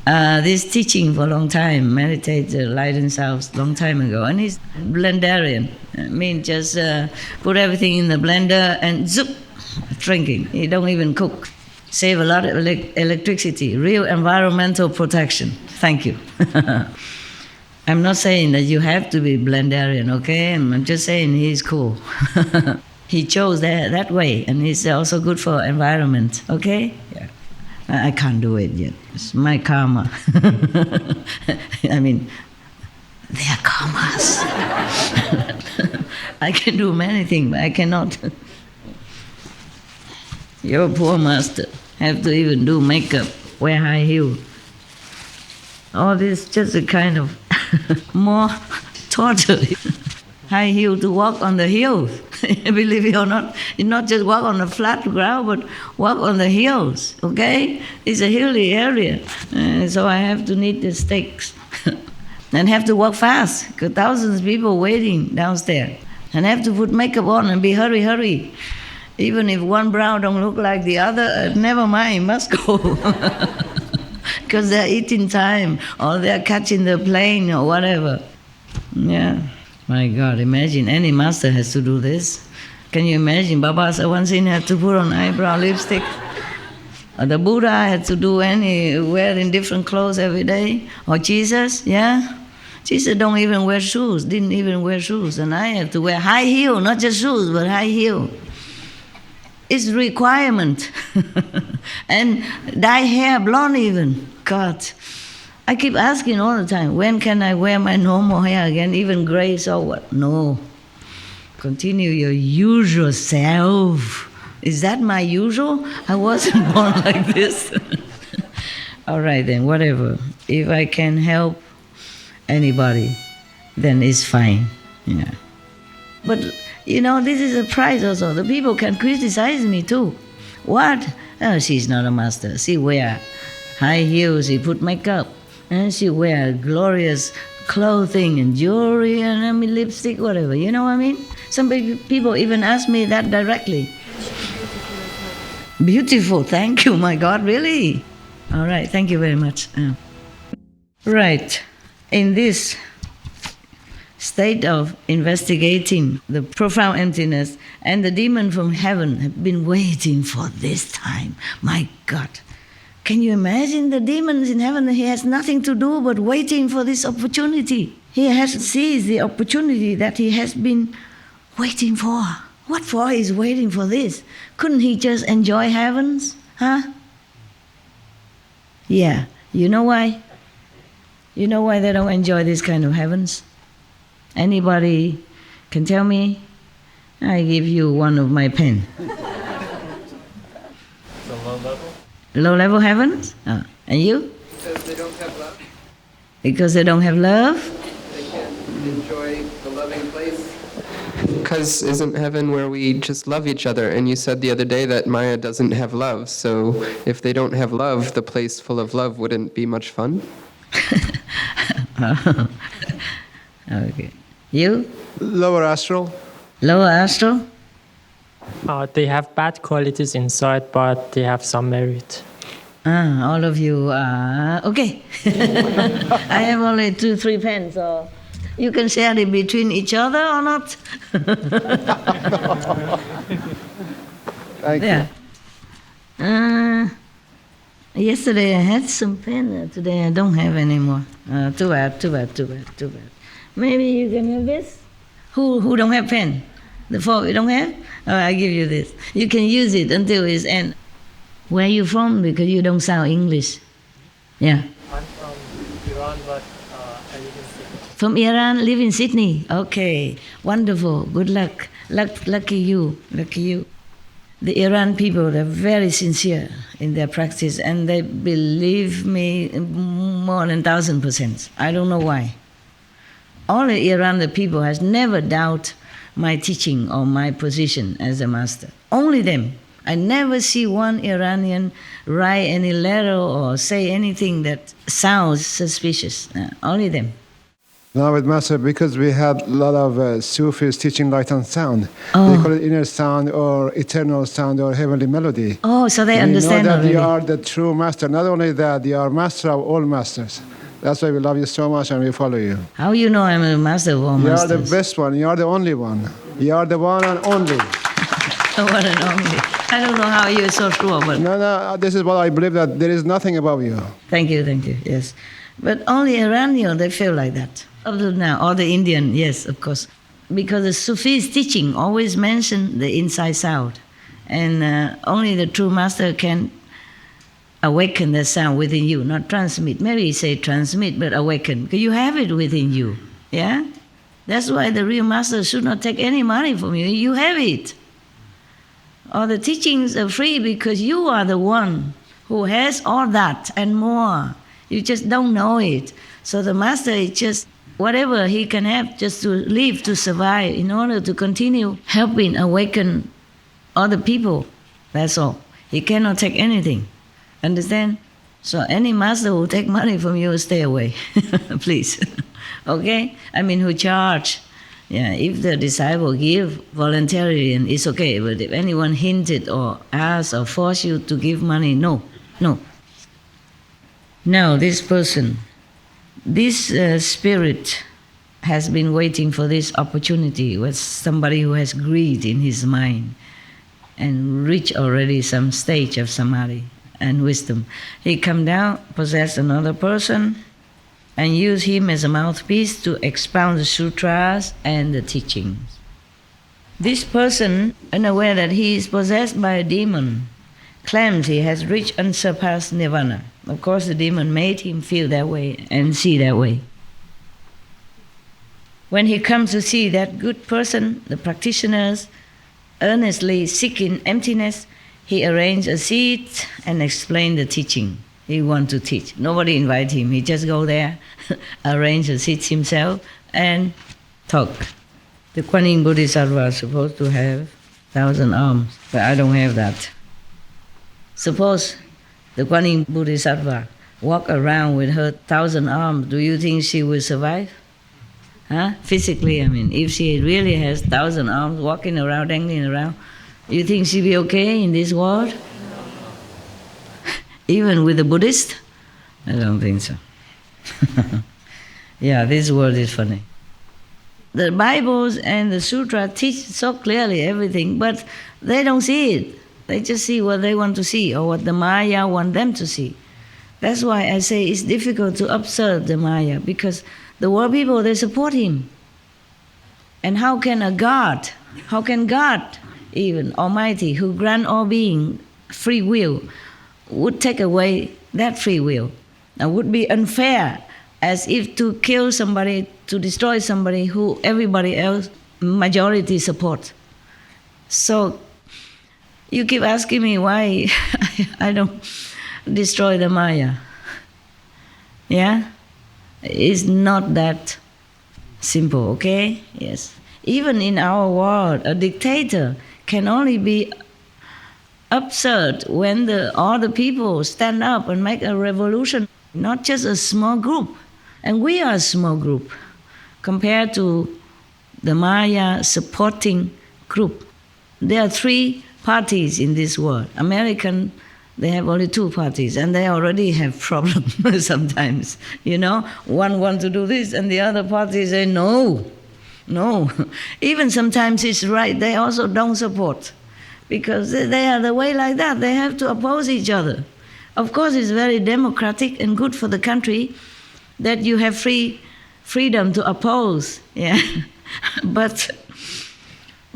this teaching for a long time, meditate, light themselves long time ago. And he's blendarian. I mean, just put everything in the blender and zoop, drinking. He don't even cook. Save a lot of electricity. Real environmental protection. Thank you. I'm not saying that you have to be blendarian, okay? I'm just saying he's cool. He chose that way, and it's also good for environment, okay? Yeah. I can't do it yet. It's my karma. I mean, they are karmas. I can do many things, but I cannot. Your poor master have to even do makeup, wear high heel. All this just a kind of more torture. High heel to walk on the hills. Believe it or not, you not just walk on the flat ground, but walk on the hills, okay? It's a hilly area, so I have to need the stakes. And have to walk fast, because thousands of people waiting downstairs. And have to put makeup on and be hurry. Even if one brow don't look like the other, never mind, must go. Because they're eating time, or they're catching the plane, or whatever. Yeah. My God, imagine any master has to do this. Can you imagine? Baba Sawansin had to put on eyebrow lipstick. Or the Buddha had to do wearing different clothes every day. Or Jesus, yeah? Jesus don't even wear shoes, didn't even wear shoes. And I have to wear high heel, not just shoes, but high heel. It's requirement. And dye hair blonde even. God. I keep asking all the time, when can I wear my normal hair again, even gray, so what? No. Continue your usual self. Is that my usual? I wasn't born like this. All right then, whatever. If I can help anybody, then it's fine. Yeah. But, this is a prize also. The people can criticize me too. What? Oh, she's not a master. She wear high heels, she put makeup, and she wear glorious clothing and jewelry and lipstick, whatever. You know what I mean? Some people even ask me that directly. Beautiful, thank you, my God, really? All right, thank you very much. Right, in this state of investigating the profound emptiness, and the demon from heaven have been waiting for this time. My God. Can you imagine the demons in heaven? He has nothing to do but waiting for this opportunity. He has seized the opportunity that he has been waiting for. What for he's waiting for this? Couldn't he just enjoy heavens? Huh? Yeah. You know why? You know why they don't enjoy this kind of heavens? Anybody can tell me? I give you one of my pen. It's a low level? Low-level heavens? Oh. And you? Because they don't have love. Because they don't have love? They can't enjoy the loving place. Because isn't heaven where we just love each other? And you said the other day that Maya doesn't have love. So if they don't have love, the place full of love wouldn't be much fun? Oh. Okay. You? Lower astral. Lower astral? They have bad qualities inside, but they have some merit. All of you are... Okay. I have only 2-3 pens, so you can share it between each other or not? Thank you. Yesterday I had some pen, today I don't have anymore. Too bad. Maybe you can have this? Who don't have pen? The 4 you don't have? Oh, I give you this. You can use it until it's end. Where are you from? Because you don't sound English. Yeah. I'm from Iran, but I live in Sydney. From Iran, live in Sydney. Okay, wonderful. Good luck. Lucky you. The Iran people, they're very sincere in their practice, and they believe me more than 1,000%. I don't know why. All the Iran, the people, has never doubted my teaching or my position as a master. Only them. I never see one Iranian write any letter or say anything that sounds suspicious. Only them. Now with Master, because we had a lot of Sufis teaching light and sound. Oh. They call it inner sound or eternal sound or heavenly melody. Oh, so they understand know that already. you are the true master. Not only that, you are master of all masters. That's why we love you so much and we follow you. How you know I'm a master of all masters? You are the best one. You are the only one. You are the one and only. The one and only. I don't know how you're so sure, but... No, this is what I believe, that there is nothing above you. Thank you, yes. But only Iranian, they feel like that. Up to now, or the Indian, yes, of course. Because the Sufi's teaching always mention the inside sound. And only the true master can awaken the sound within you, not transmit. Maybe you say transmit, but awaken, because you have it within you, yeah? That's why the real master should not take any money from you. You have it. All the teachings are free because you are the one who has all that and more. You just don't know it. So the master is just whatever he can have just to live, to survive, in order to continue helping awaken other people. That's all. He cannot take anything. Understand? So any master who take money from you, stay away, please. Okay? I mean, who charge. Yeah, if the disciple give voluntarily, it's okay. But if anyone hinted or asked or force you to give money, no. Now, this person, this spirit has been waiting for this opportunity with somebody who has greed in his mind and reached already some stage of samadhi and wisdom. He come down, possess another person, and use him as a mouthpiece to expound the sutras and the teachings. This person, unaware that he is possessed by a demon, claims he has reached unsurpassed nirvana. Of course, the demon made him feel that way and see that way. When he comes to see that good person, the practitioners earnestly seeking emptiness, he arranged a seat and explained the teaching. He want to teach. Nobody invite him. He just go there, arrange a seat himself, and talk. The Kuan Yin Bodhisattva is supposed to have 1,000 arms, but I don't have that. Suppose the Kuan Yin Bodhisattva walk around with her 1,000 arms, do you think she will survive? Huh? Physically, I mean, if she really has 1,000 arms walking around, dangling around, you think she'll be okay in this world? Even with a Buddhist? I don't think so. Yeah, this world is funny. The Bibles and the Sutra teach so clearly everything, but they don't see it. They just see what they want to see or what the Maya want them to see. That's why I say it's difficult to observe the Maya, because the world people, they support him. And how can God, even Almighty, who grant all being free will, would take away that free will? Now, would be unfair, as if to kill somebody, to destroy somebody who everybody else, majority support. So you keep asking me why I don't destroy the Maya. Yeah? It's not that simple, okay? Yes. Even in our world, a dictator can only be absurd when all the people stand up and make a revolution, not just a small group. And we are a small group compared to the Maya supporting group. There are 3 parties in this world. American, they have only 2 parties, and they already have problems sometimes. You know, one wants to do this, and the other party say no. Even sometimes it's right, they also don't support, because they are the way like that. They have to oppose each other. Of course, it's very democratic and good for the country that you have freedom to oppose. Yeah, but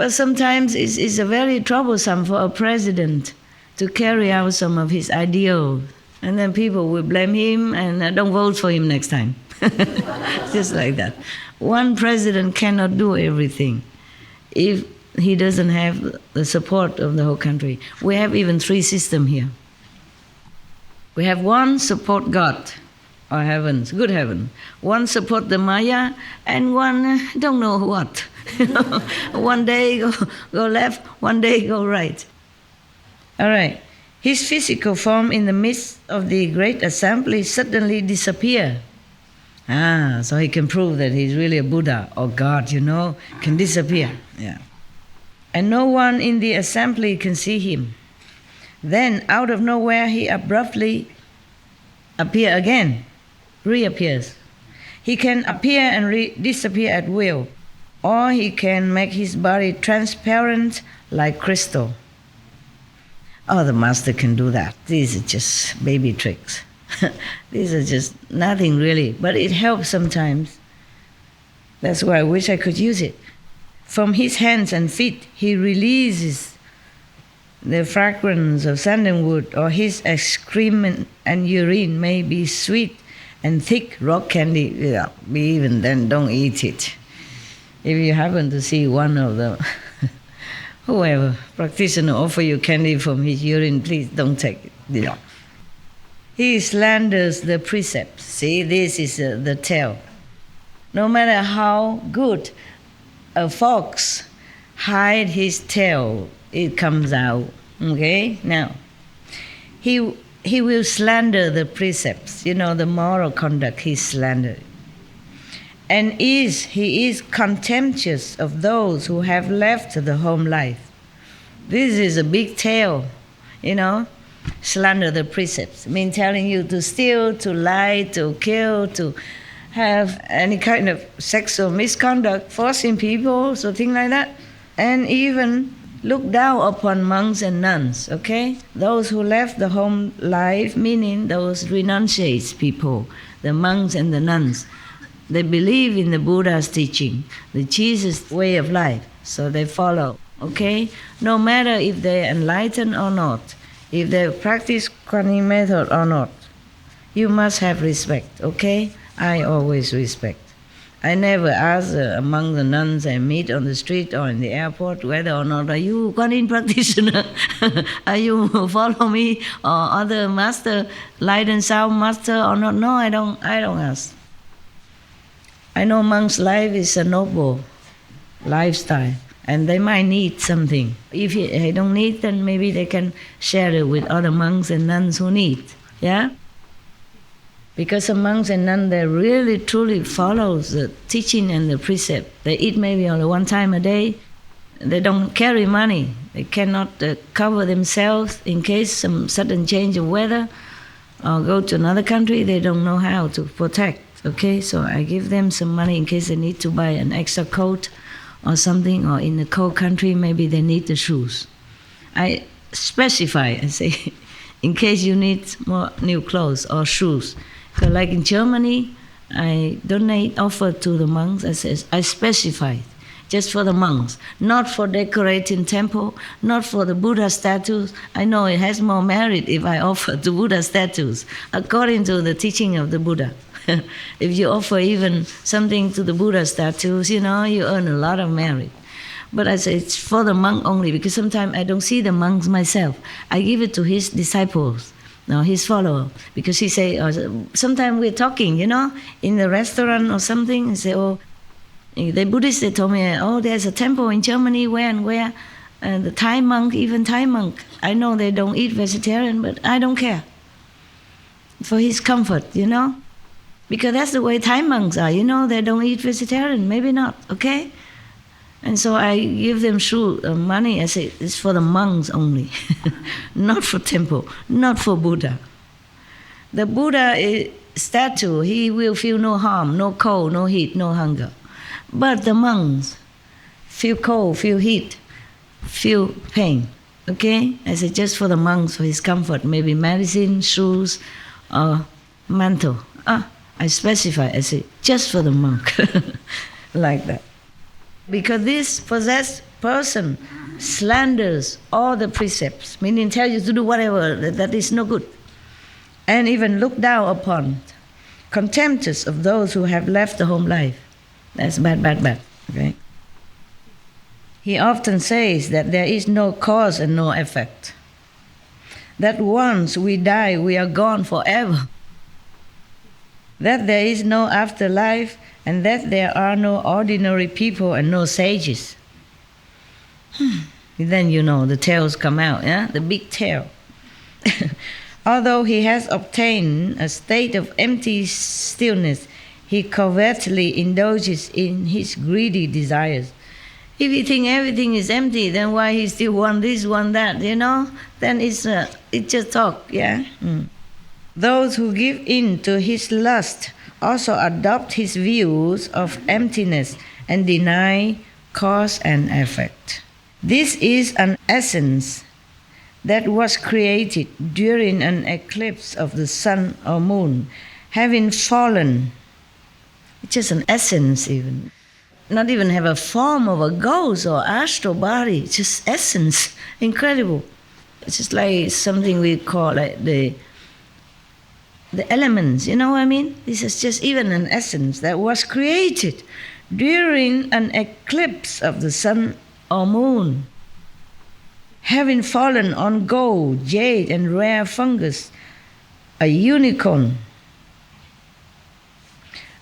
sometimes it's very troublesome for a president to carry out some of his ideals, and then people will blame him and don't vote for him next time. Just like that. One president cannot do everything if he doesn't have the support of the whole country. We have even 3 systems here. We have one support God or heavens, good heaven. One support the Maya, and one don't know what. One day go left, one day go right. All right. His physical form in the midst of the great assembly suddenly disappear. So he can prove that he's really a Buddha or God, can disappear. Yeah. And no one in the assembly can see him. Then, out of nowhere, he abruptly reappears. He can appear and disappear at will, or he can make his body transparent like crystal. Oh, the master can do that. These are just baby tricks. These are just nothing really, but it helps sometimes. That's why I wish I could use it. From his hands and feet, he releases the fragrance of sandalwood, or his excrement and urine may be sweet and thick rock candy. Yeah, even then, don't eat it. If you happen to see one of them, whoever practitioner offer you candy from his urine, please don't take it. Yeah. He slanders the precepts. See, this is the tail. No matter how good a fox hide his tail, it comes out. Okay? Now, he will slander the precepts, the moral conduct, he slandered. And he is contemptuous of those who have left the home life. This is a big tale, slander the precepts. I mean, telling you to steal, to lie, to kill, to have any kind of sexual misconduct, forcing people, so things like that. And even look down upon monks and nuns, okay? Those who left the home life, meaning those renunciates people, the monks and the nuns. They believe in the Buddha's teaching, the Jesus way of life, so they follow, okay? No matter if they're enlightened or not, if they practice Kuan Yin method or not, you must have respect, okay? I always respect. I never ask among the nuns I meet on the street or in the airport whether or not, are you Kuan Yin practitioner? Are you follow me or other master, light and sound master or not? No, I don't ask. I know monks' life is a noble lifestyle, and they might need something. If they don't need, then maybe they can share it with other monks and nuns who need. Yeah? Because the monks and nuns, they really truly follow the teaching and the precept. They eat maybe only one time a day. They don't carry money. They cannot cover themselves in case some sudden change of weather or go to another country. They don't know how to protect. Okay, so I give them some money in case they need to buy an extra coat or something, or in a cold country maybe they need the shoes. I specify, I say, in case you need more new clothes or shoes. So like in Germany, I offer to the monks, I specify, just for the monks, not for decorating temple, not for the Buddha statues. I know it has more merit if I offer the Buddha statues, according to the teaching of the Buddha. If you offer even something to the Buddha statues, you earn a lot of merit. But I say it's for the monk only, because sometimes I don't see the monks myself. I give it to his disciples, his follower, because he say, sometimes we're talking, in the restaurant or something, and say, the Buddhists, they told me, there's a temple in Germany, where and where, and the Thai monk, I know they don't eat vegetarian, but I don't care. For his comfort, because that's the way Thai monks are, they don't eat vegetarian, maybe not, okay? And so I give them money. I say, it's for the monks only, not for temple, not for Buddha. The Buddha statue, he will feel no harm, no cold, no heat, no hunger. But the monks feel cold, feel heat, feel pain, okay? I say, just for the monks, for his comfort, maybe medicine, shoes, or mantle. I specify, I say, just for the monk, like that. Because this possessed person slanders all the precepts, meaning tells you to do whatever that is no good, and even look down upon, contemptuous of those who have left the home life. That's bad, okay? He often says that there is no cause and no effect, that once we die, we are gone forever, that there is no afterlife, and that there are no ordinary people and no sages. Then the tails come out, the big tail. Although he has obtained a state of empty stillness, he covertly indulges in his greedy desires. If you think everything is empty, then why he still want this, want that, Then it's just talk, Those who give in to his lust also adopt his views of emptiness and deny cause and effect. This is an essence that was created during an eclipse of the sun or moon, having fallen. It's just an essence even. Not even have a form of a ghost or astral body, just essence. Incredible. It's just like something we call like the elements, you know what I mean? This is just even an essence that was created during an eclipse of the sun or moon, having fallen on gold, jade, and rare fungus, a unicorn,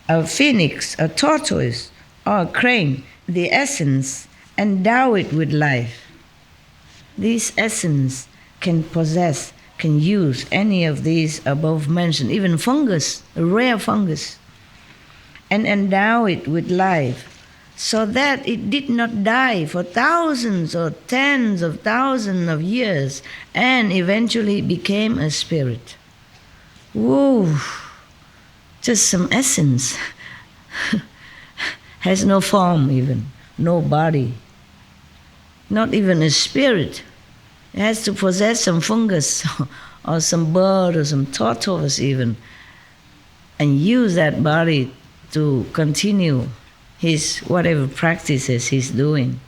a phoenix, a tortoise, or a crane, the essence, endow it with life. This essence can use any of these above mentioned, even fungus, a rare fungus, and endow it with life, so that it did not die for thousands or tens of thousands of years and eventually became a spirit. Whoa, just some essence. Has no form even, no body, not even a spirit. It has to possess some fungus or some bird or some tortoise even, and use that body to continue his whatever practices he's doing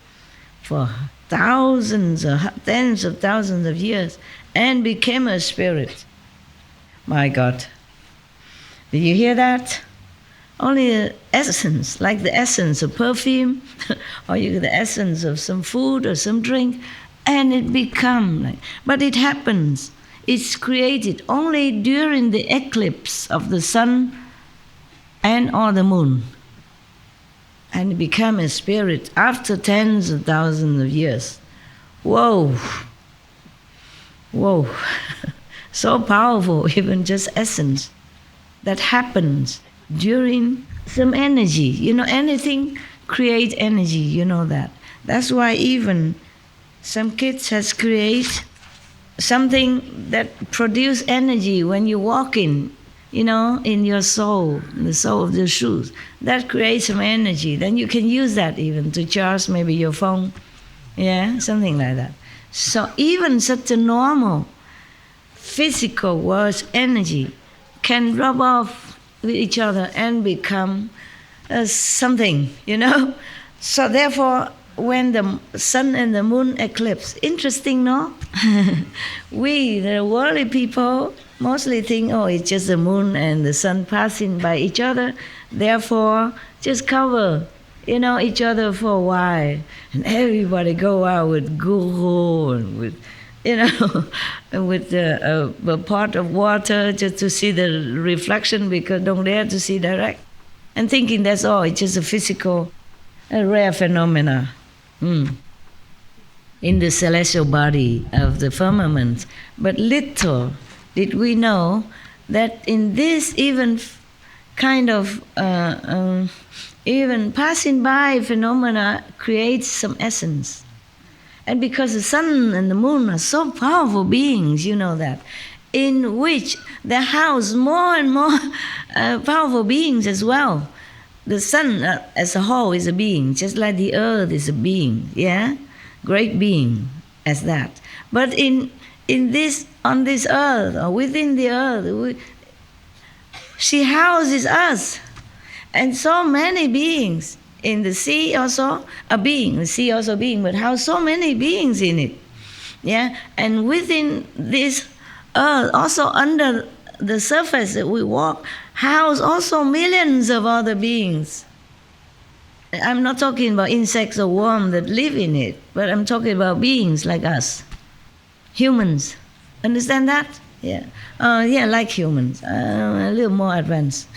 for thousands or tens of thousands of years and became a spirit. My God. Did you hear that? Only the essence, like the essence of perfume or the essence of some food or some drink, and it becomes like, but it happens. It's created only during the eclipse of the sun and or the moon. and become a spirit after tens of thousands of years. Whoa. Whoa. So powerful, even just essence. That happens during some energy. You know, anything creates energy, you know that. That's why even some kids has created something that produce energy when you walk in, you know, in your soul, the sole of the shoes. That creates some energy. Then you can use that even to charge maybe your phone. Yeah, something like that. So even such a normal physical words energy can rub off with each other and become something, you know. So therefore, when the sun and the moon eclipse, interesting, no? We, the worldly people, mostly think, oh, it's just the moon and the sun passing by each other. Therefore, just cover, you know, each other for a while. And everybody go out with guru and with, you know, with a pot of water just to see the reflection because don't dare to see direct. And thinking that's all, it's just a physical, a rare phenomena in the celestial body of the firmament. But little did we know that in this even kind of even passing by phenomena creates some essence. And because the sun and the moon are so powerful beings, you know that, in which they house more and more powerful beings as well. The sun as a whole is a being, just like the earth is a being, yeah? Great being as that. But in this, on this earth, or within the earth, she houses us. And so many beings. In the sea also a being, the sea also a being, but how so many beings in it. Yeah? And within this earth, also under the surface that we walk, house also millions of other beings. I'm not talking about insects or worms that live in it, but I'm talking about beings like us. Humans. Understand that? Yeah. Yeah, like humans. A little more advanced.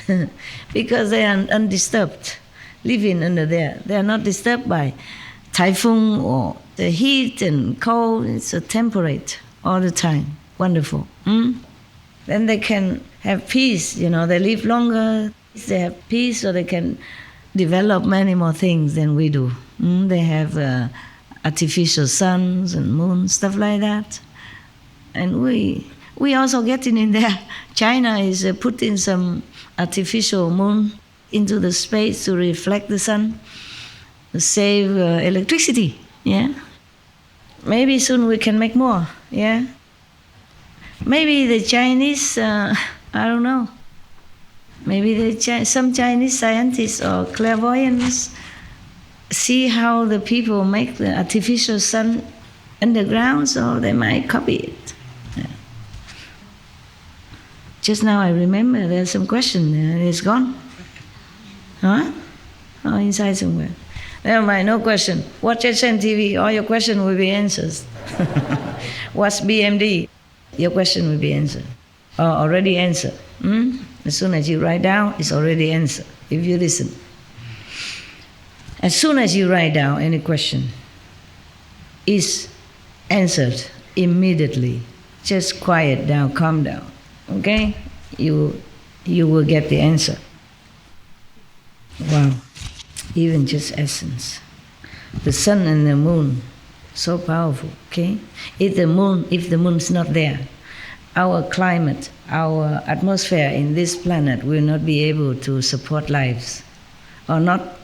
Because they are undisturbed. Living under there. They are not disturbed by typhoon or the heat and cold. It's a temperate all the time. Wonderful. Then they can have peace, you know, they live longer, they have peace so they can develop many more things than we do. They have artificial suns and moons, stuff like that. And we also getting in there. China is putting some artificial moon into the space to reflect the sun, to save electricity, yeah? Maybe soon we can make more, yeah? Maybe the Chinese, I don't know, maybe some Chinese scientists or clairvoyants see how the people make the artificial sun underground, so they might copy it. Yeah. Just now I remember there's some question, it's gone. Huh? Oh, inside somewhere. Never mind, no question. Watch HN TV, all your questions will be answers. Watch BMD, your question will be answered. Or already answered. As soon as you write down, it's already answered, if you listen. As soon as you write down any question, it's answered immediately. Just quiet down, calm down, okay? You will get the answer. Wow, even just essence. The sun and the moon, so powerful, okay? If the moon is not there, our climate, our atmosphere in this planet will not be able to support lives. Or not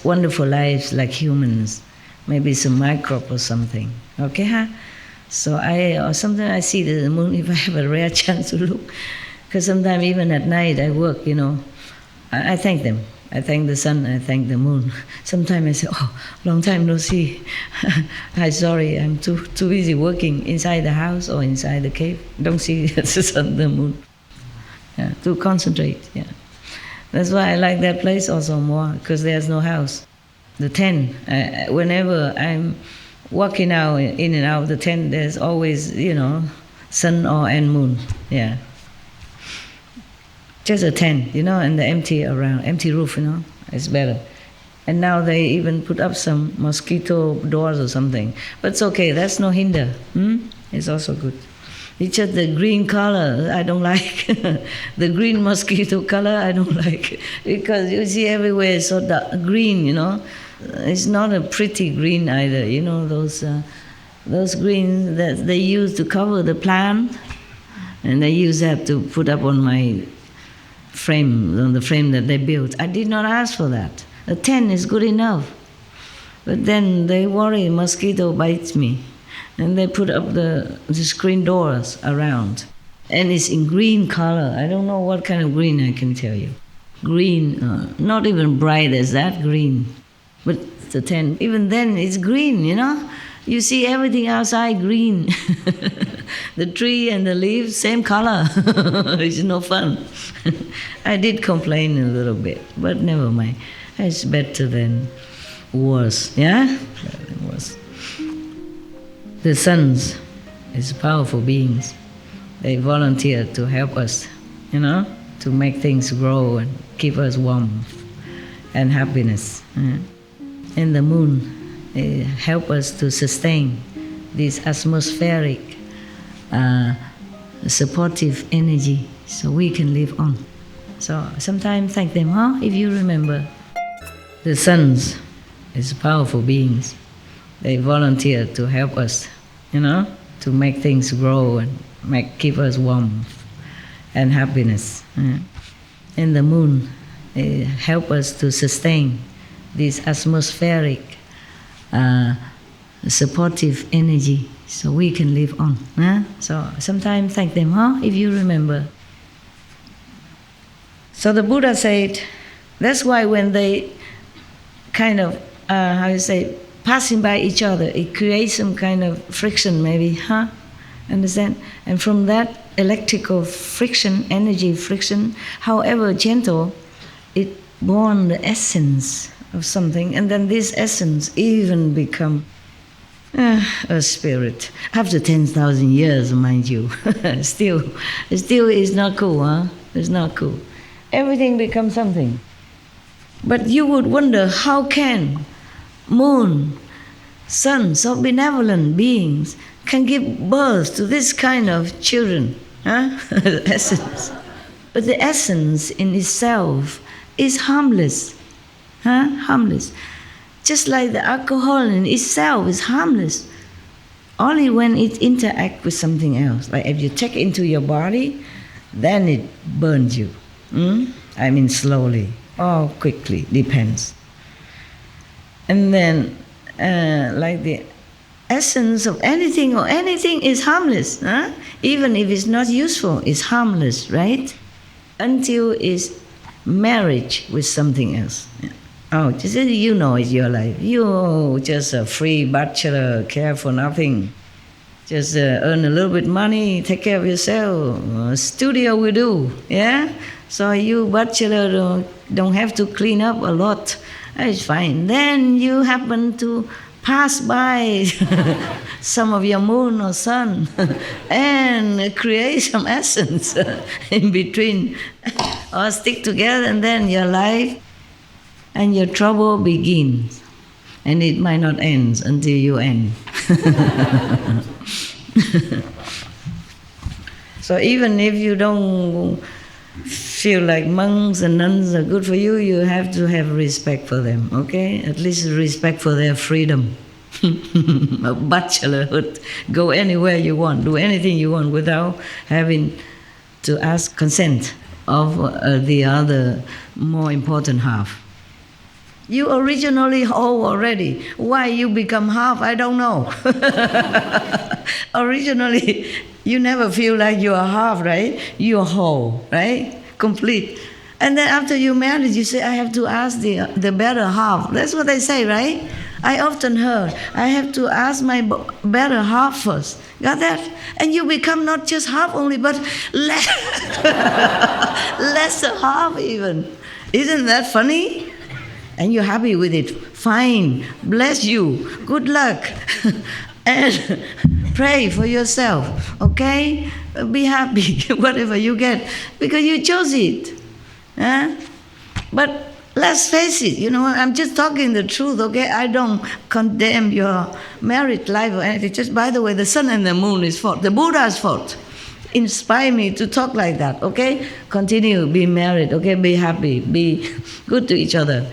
wonderful lives like humans, maybe some microbe or something, okay? Huh? So sometimes I see the moon if I have a rare chance to look, because sometimes even at night I work, you know, I thank them. I thank the sun, I thank the moon. Sometimes I say, oh, long time no see. I'm sorry, I'm too busy working inside the house or inside the cave. Don't see the sun, the moon. Yeah, to concentrate, yeah. That's why I like that place also more, because there's no house. The tent, whenever I'm walking out, in and out of the tent, there's always, you know, sun and moon, yeah. Just a tent, you know, and the empty roof, you know, it's better. And now they even put up some mosquito doors or something. But it's okay, that's no hinder. It's also good. It's just the green color I don't like. The green mosquito color I don't like. Because you see everywhere it's so dark green, you know. It's not a pretty green either, you know, those greens that they use to cover the plant. And they use that to put up on my frame, on the frame that they built. I did not ask for that. A tent is good enough. But then they worry mosquito bites me. And they put up the screen doors around. And it's in green color. I don't know what kind of green, I can tell you. Green, not even bright as that green. But the tent, even then it's green, you know. You see everything outside green. The tree and the leaves, same color. It's no fun. I did complain a little bit, but never mind. It's better than worse, yeah? Better than worse. The suns is powerful beings. They volunteer to help us, you know, to make things grow and keep us warm and happiness. And the moon, they help us to sustain this atmospheric supportive energy so we can live on. So sometimes thank them, if you remember. The suns is powerful beings. They volunteer to help us, you know, to make things grow and keep us warm and happiness. And the moon, they help us to sustain this atmospheric supportive energy so we can live on. So sometimes thank them, if you remember. So the Buddha said, that's why when they kind of, passing by each other, it creates some kind of friction maybe, Understand? And from that electrical friction, energy friction, however gentle, it born the essence of something, and then this essence even become a spirit. After 10,000 years, mind you, still is not cool, It's not cool. Everything becomes something. But you would wonder, how can moon, sun, so benevolent beings can give birth to this kind of children, The essence. But the essence in itself is harmless, harmless. Just like the alcohol in itself is harmless. Only when it interacts with something else. Like if you take it into your body, then it burns you. Slowly or quickly, depends. And then, like the essence of anything or anything is harmless. Even if it's not useful, it's harmless, right? Until it's marriage with something else. Just you know it's your life. You just a free bachelor, care for nothing. Just earn a little bit money, take care of yourself. Studio will do, yeah? So you bachelor don't have to clean up a lot. It's fine. Then you happen to pass by some of your moon or sun and create some essence in between, or stick together, and then your life and your trouble begins. And it might not end until you end. So even if you don't feel like monks and nuns are good for you, you have to have respect for them, okay? At least respect for their freedom of bachelorhood. Go anywhere you want, do anything you want without having to ask consent of the other more important half. You originally whole already. Why you become half, I don't know. Originally, you never feel like you are half, right? You are whole, right? Complete. And then after you married, you say, I have to ask the better half. That's what they say, right? I often heard, I have to ask my better half first. Got that? And you become not just half only, but less, lesser half even. Isn't that funny? And you're happy with it. Fine. Bless you. Good luck. And pray for yourself, okay? Be happy, whatever you get, because you chose it. But Let's face it, I'm just talking the truth, okay? I don't condemn your married life or anything. Just, by the way, the sun and the moon is fault. The Buddha's fault. Inspire me to talk like that, okay? Continue, be married, okay? Be happy, be good to each other.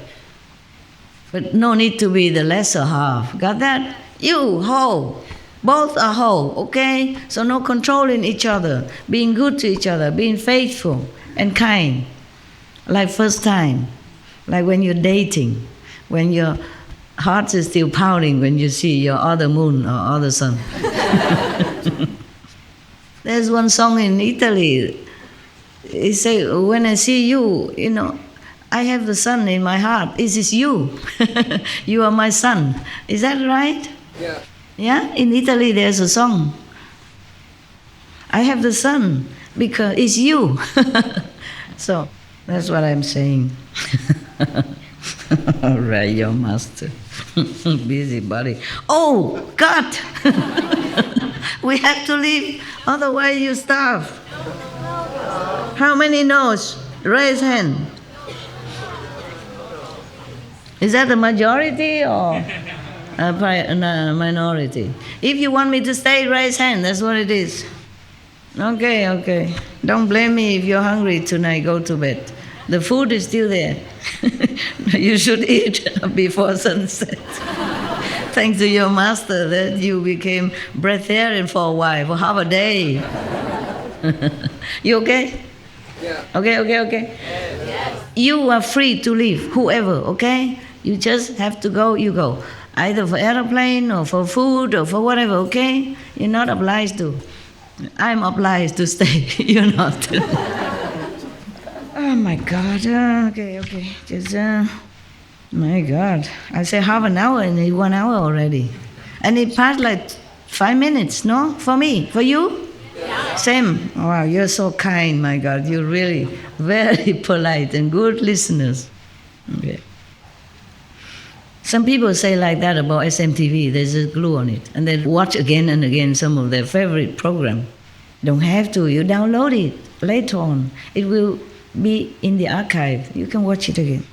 But no need to be the lesser half. Got that? You, whole. Both are whole, okay? So no controlling each other, being good to each other, being faithful and kind. Like first time. Like when you're dating, when your heart is still pounding when you see your other moon or other sun. There's one song in Italy. It says, when I see you, I have the sun in my heart. This is you. You are my sun. Is that right? Yeah. Yeah? In Italy there's a song. I have the sun because it's you. So that's what I'm saying. All right, your master. Busybody. Oh, God! We have to leave, otherwise you starve. How many no's? Raise hand. Is that a majority or a minority? If you want me to stay, raise hand. That's what it is. Okay. Don't blame me if you're hungry tonight. Go to bed. The food is still there. You should eat before sunset. Thanks to your master that you became breatharian for a while, for half a day. You okay? Yeah. Okay. Yes. You are free to leave, whoever, okay? You just have to go, you go. Either for airplane or for food or for whatever, okay? You're not obliged to. I'm obliged to stay. You're not. Oh my God. Okay. Just, my God. I say half an hour and it's 1 hour already. And it passed like 5 minutes, no? For me. For you? Yeah. Same. Wow, you're so kind, my God. You're really very polite and good listeners. Okay. Some people say like that about SMTV. There's a glue on it. And they watch again and again some of their favorite program. Don't have to. You download it later on. It will be in the archive. You can watch it again.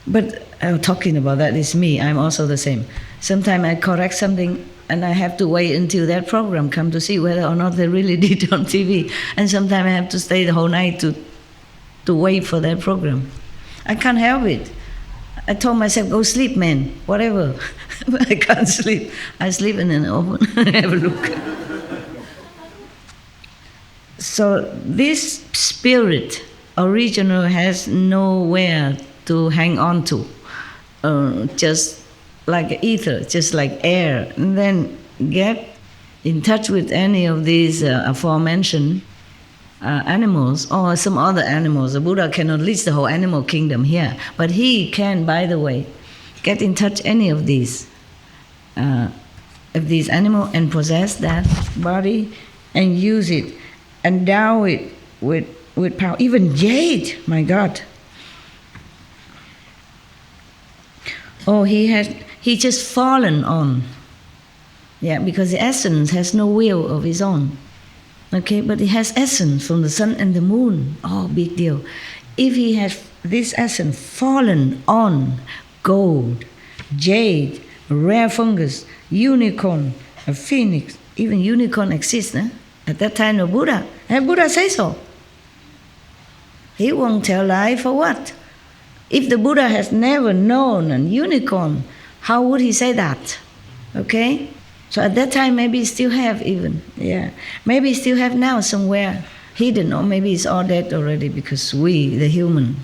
But talking about that is me. I'm also the same. Sometimes I correct something and I have to wait until that program come to see whether or not they really did it on TV. And sometimes I have to stay the whole night to wait for that program. I can't help it. I told myself, go sleep, man, whatever. But I can't sleep. I sleep and then open and have a look. So this spirit, original, has nowhere to hang on to. Just like ether, just like air. And then get in touch with any of these aforementioned animals or some other animals. The Buddha cannot list the whole animal kingdom here, but he can, by the way, get in touch any of these animals and possess that body and use it, endow it with power. Even jade, my God. Oh, he just fallen on. Yeah, because the essence has no will of his own. Okay, but it has essence from the sun and the moon. Oh, big deal. If he has this essence fallen on gold, jade, rare fungus, unicorn, a phoenix, even unicorn exists, eh? At that time of Buddha. And Buddha says so. He won't tell lie for what? If the Buddha has never known a unicorn, how would he say that? Okay? So at that time, maybe he still have even, yeah. Maybe he still have now somewhere hidden, or maybe it's all dead already because we, the human,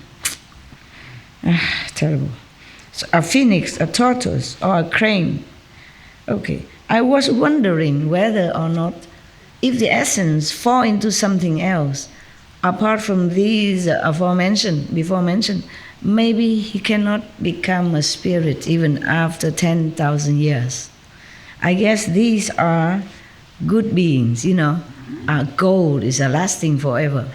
terrible. So a phoenix, a tortoise, or a crane. Okay, I was wondering whether or not if the essence fall into something else, apart from these before mentioned, maybe he cannot become a spirit even after 10,000 years. I guess these are good beings, gold is lasting forever.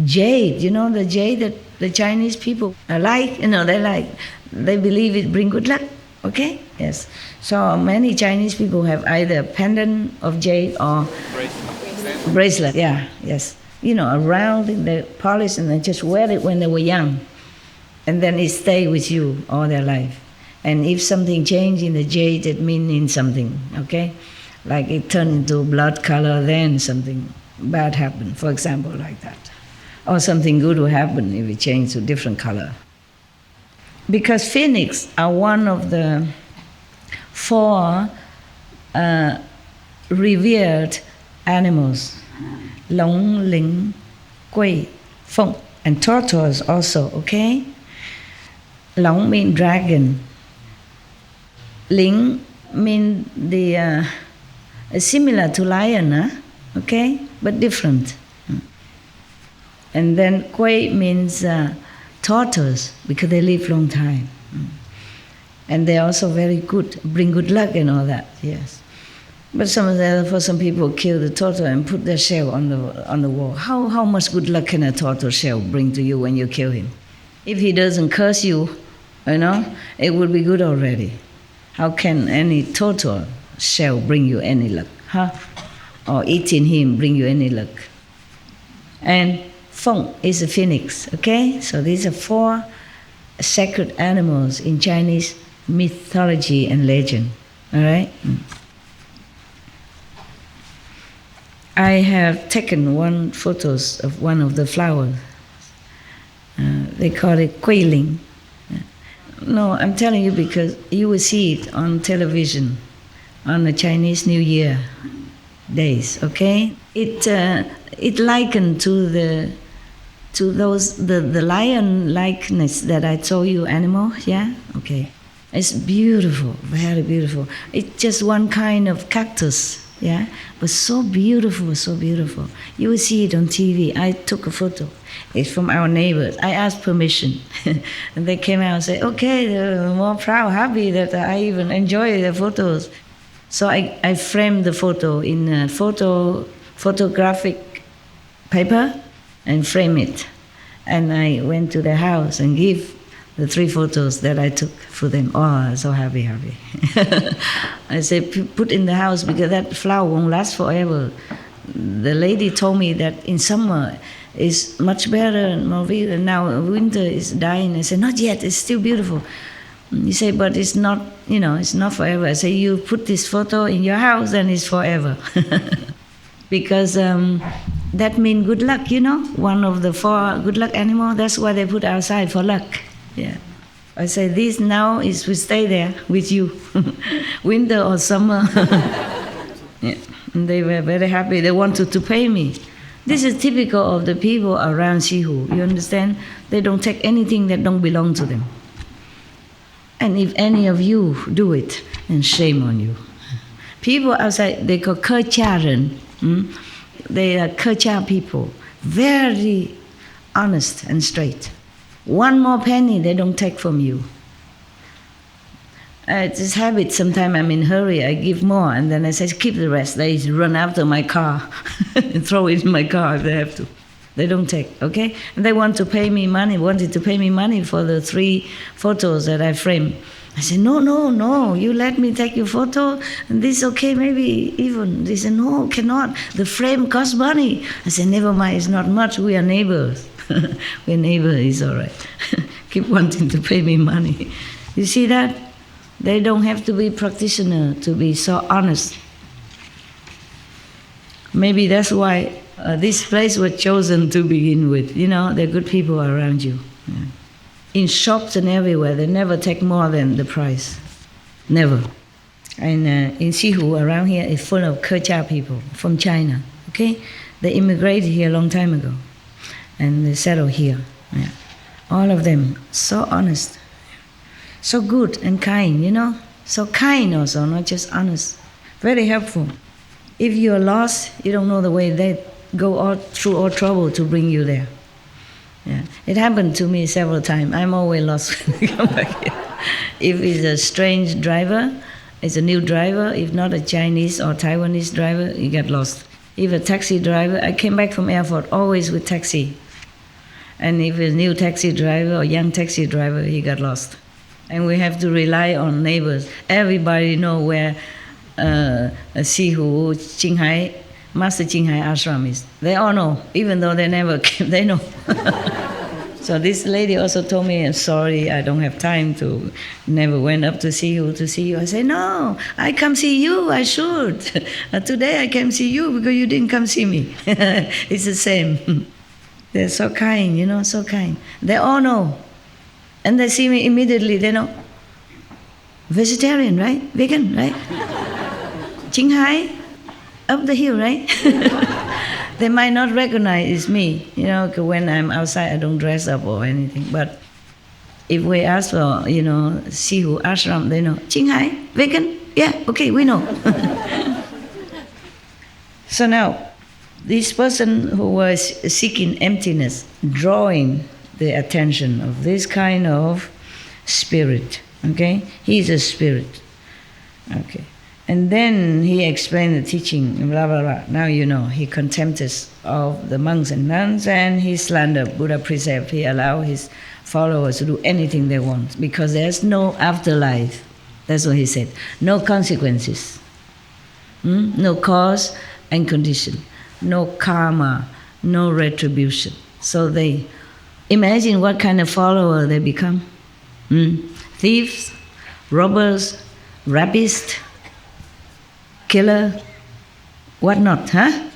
Jade, the jade that the Chinese people like, they believe it bring good luck, okay? Yes. So many Chinese people have either a pendant of jade or bracelet. Yeah, yes. around in the polish, and they just wear it when they were young. And then it stay with you all their life. And if something changed in the jade, it means something, okay? Like it turned into blood color, then something bad happened, for example, like that. Or something good will happen if it changed to different color. Because phoenix are one of the 4 revered animals. Long, ling, gui, feng, and tortoise also, okay? Long means dragon. Ling means the similar to lion, okay? But different. And then gui means tortoise, because they live long time. And they're also very good, bring good luck and all that, yes. But for some people kill the turtle and put their shell on the wall. How much good luck can a turtle shell bring to you when you kill him? If he doesn't curse you, it would be good already. How can any turtle shell bring you any luck, or eating him bring you any luck? And feng is a phoenix, okay? So these are 4 sacred animals in Chinese mythology and legend, all right? I have taken 1 photos of one of the flowers. They call it Guiling. No, I'm telling you because you will see it on television on the Chinese New Year days, okay? It likened to the lion likeness that I told you, animal, yeah? Okay. It's beautiful, very beautiful. It's just one kind of cactus, yeah? But so beautiful, so beautiful. You will see it on TV. I took a photo. It's from our neighbors. I asked permission. And they came out and said, okay, they're more proud, happy that I even enjoy the photos. So I framed the photo in a photographic paper and frame it. And I went to their house and give the 3 photos that I took for them. Oh, so happy. I said, put in the house because that flower won't last forever. The lady told me that in summer it's much better and more beautiful. Now winter is dying. I said, not yet, it's still beautiful. You say, but it's not, it's not forever. I say, you put this photo in your house and it's forever. Because that means good luck, one of the 4 good luck animals. That's why they put outside for luck. Yeah. I say, this now is will stay there with you, winter or summer. Yeah. And they were very happy. They wanted to pay me. This is typical of the people around Sihu. You understand? They don't take anything that don't belong to them. And if any of you do it, then shame on you. People outside, they call Kercharan. They are Kercha people, very honest and straight. 1 more penny they don't take from you. It's this habit, sometimes I'm in a hurry, I give more, and then I say, keep the rest. They run after my car and throw it in my car if they have to. They don't take, okay? And they wanted to pay me money for the 3 photos that I framed. I said, no, you let me take your photo, and this okay, maybe even. They said, no, cannot. The frame costs money. I said, never mind, it's not much, we are neighbors. We're neighbors, it's all right. Keep wanting to pay me money. You see that? They don't have to be practitioner to be so honest. Maybe that's why this place was chosen to begin with. There are good people around you. Yeah. In shops and everywhere, they never take more than the price. Never. And in Sihu, around here, is full of Kercha people from China. Okay? They immigrated here a long time ago. And they settled here. Yeah. All of them, so honest. So good and kind, So kind also, not just honest. Very helpful. If you're lost, you don't know the way, they go through all trouble to bring you there. Yeah. It happened to me several times. I'm always lost when I come back here. If it's a strange driver, it's a new driver. If not a Chinese or Taiwanese driver, you get lost. If a taxi driver, I came back from airport always with taxi. And if a new taxi driver or young taxi driver, he got lost. And we have to rely on neighbors. Everybody know where Sihu, Qinghai, Master Jinghai ashram is. They all know, even though they never came, they know. So this lady also told me, sorry, I don't have time to, never went up to see you. I say, no, I come see you, I should. Today I came see you because you didn't come see me. It's the same. They're so kind, so kind. They all know. And they see me immediately, they know. Vegetarian, right? Vegan, right? Jinghai, up the hill, right? They might not recognize it's me, when I'm outside I don't dress up or anything. But if we ask for, see who ashram, they know. Jinghai, vegan? Yeah, okay, we know. So now, this person who was seeking emptiness, drawing the attention of this kind of spirit, okay? He's a spirit, okay? And then he explained the teaching, blah, blah, blah. Now you know, he contempted of the monks and nuns and he slandered Buddha precept. He allowed his followers to do anything they want because there's no afterlife. That's what he said. No consequences. No cause and condition. No karma. No retribution. So they imagine what kind of follower they become. Thieves, robbers, rapists, killer, what not, huh?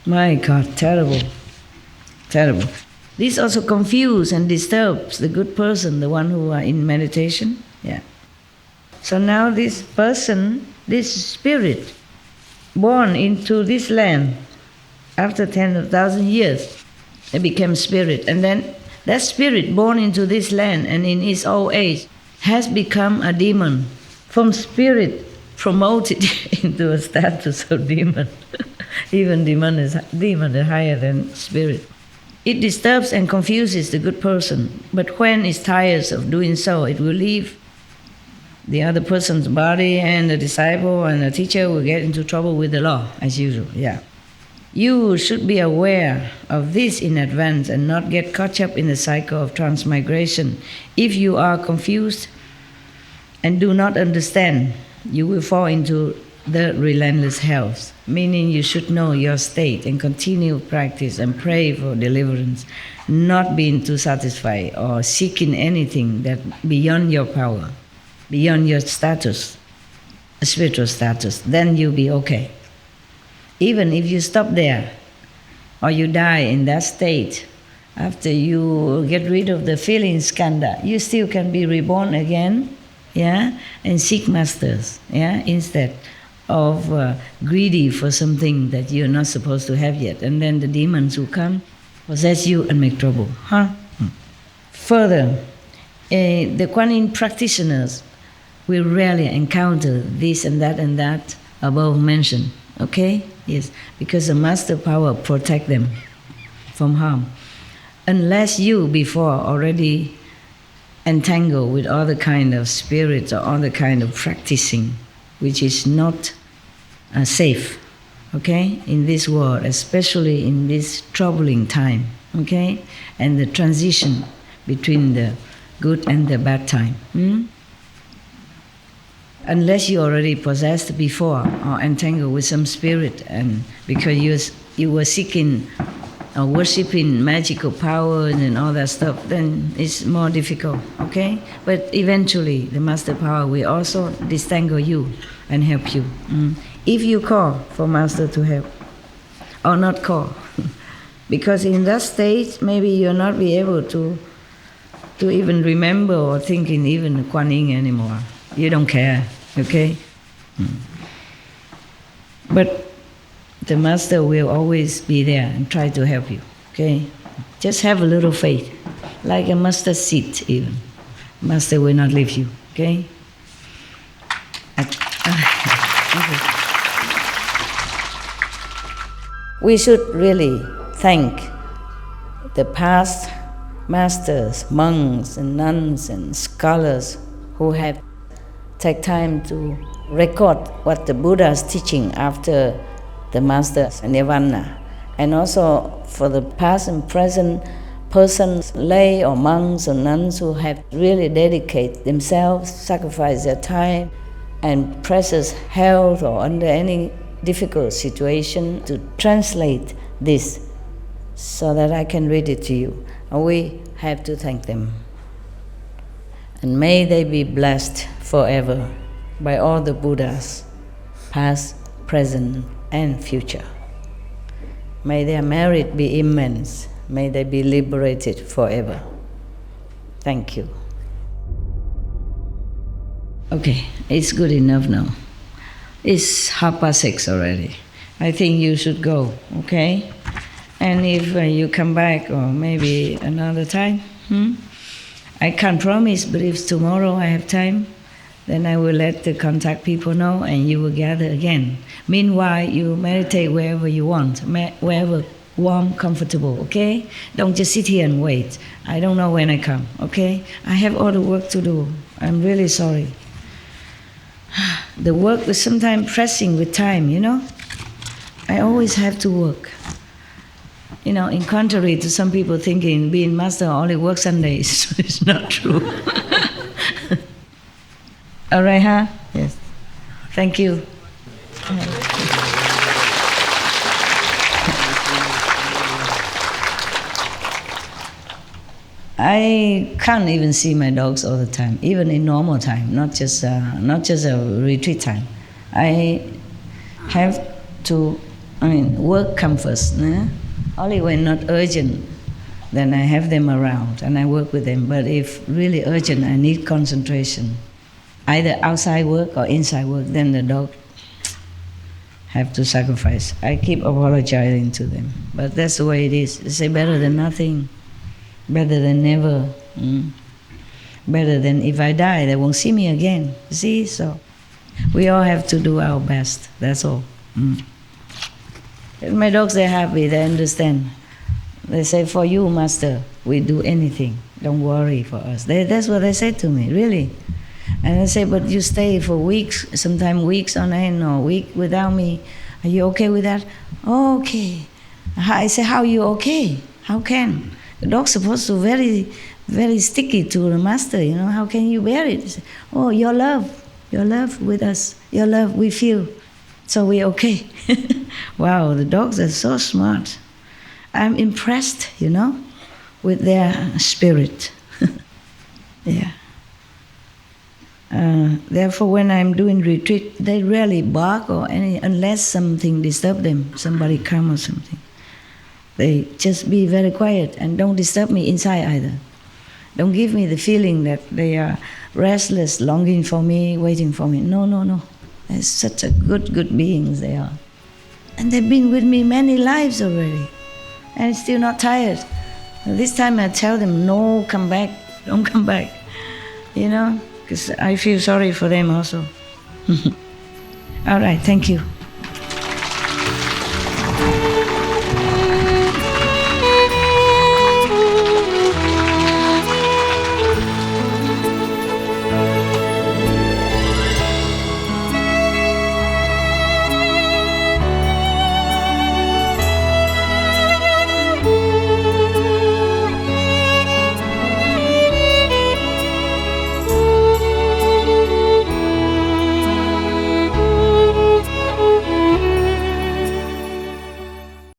My God, terrible, terrible. This also confuses and disturbs the good person, the one who are in meditation. Yeah. So now this person, this spirit, born into this land, after 10,000 years, they became spirit. And then that spirit born into this land and in his old age has become a demon. From spirit, promoted into a status of demon. Even demon is higher than spirit. It disturbs and confuses the good person, but when it tires of doing so, it will leave the other person's body, and the disciple and the teacher will get into trouble with the law, as usual. Yeah. You should be aware of this in advance and not get caught up in the cycle of transmigration. If you are confused and do not understand, you will fall into the relentless hells, meaning you should know your state and continue practice and pray for deliverance, not being too satisfied or seeking anything that beyond your power, beyond your status, spiritual status, then you'll be okay. Even if you stop there or you die in that state, after you get rid of the feeling skanda, you still can be reborn again, yeah, and seek masters, yeah, instead of greedy for something that you're not supposed to have yet. And then the demons will come, possess you and make trouble, huh? Further, the Kuan Yin practitioners will rarely encounter this and that above mentioned, okay? Yes, because the master power protect them from harm. Unless you before already entangled with other kind of spirits or other kind of practicing, which is not safe, okay, in this world, especially in this troubling time, okay, and the transition between the good and the bad time. Unless you already possessed before or entangled with some spirit, and because you were seeking or worshipping magical powers and all that stuff, then it's more difficult, okay? But eventually the master power will also disentangle you and help you. If you call for master to help, or not call. Because in that state, maybe you'll not be able to even remember or think in even Kuan Yin anymore. You don't care, okay? But the master will always be there and try to help you, okay? Just have a little faith, like a mustard seed even. Master will not leave you, okay? We should really thank the past masters, monks and nuns and scholars who have taken time to record what the Buddha is teaching after the master's nirvana, and also for the past and present persons, lay or monks or nuns who have really dedicated themselves, sacrificed their time and precious health or under any difficult situation to translate this so that I can read it to you. We have to thank them. And may they be blessed forever by all the Buddhas, past, present, and future. May their merit be immense. May they be liberated forever. Thank you. Okay, it's good enough now. It's 6:30 already. I think you should go, okay? And if you come back, or maybe another time, I can't promise, but if tomorrow I have time, then I will let the contact people know and you will gather again. Meanwhile, you meditate wherever you want, wherever warm, comfortable, okay? Don't just sit here and wait. I don't know when I come, okay? I have all the work to do. I'm really sorry. The work is sometimes pressing with time, you know? I always have to work. You know, in contrary to some people thinking being master only works Sundays, it's not true. All right, huh? Yes. Thank you. I can't even see my dogs all the time, even in normal time, not just a retreat time. I have to, work comes first. Only when not urgent, then I have them around and I work with them. But if really urgent, I need concentration, either outside work or inside work, then the dog have to sacrifice. I keep apologizing to them, but that's the way it is. They say better than nothing, better than never, better than if I die, they won't see me again. See, so we all have to do our best, that's all. If my dogs, they're happy, they understand. They say, for you, master, we do anything. Don't worry for us. That's what they say to me, really. And I say, but you stay for weeks, sometimes weeks on end or a week without me. Are you okay with that? Oh, okay. I say, how are you okay? How can? The dog's supposed to very, very sticky to the master, you know. How can you bear it? Say, oh, your love with us, your love we feel. So we're okay. Wow, the dogs are so smart. I'm impressed, you know, with their spirit. Yeah. Therefore, when I'm doing retreat, they rarely bark or any, unless something disturbs them, somebody come or something. They just be very quiet and don't disturb me inside either. Don't give me the feeling that they are restless, longing for me, waiting for me. No, no, no. They're such a good beings they are. And they've been with me many lives already and still not tired. This time I tell them, no, come back, don't come back, you know, because I feel sorry for them also. All right, thank you.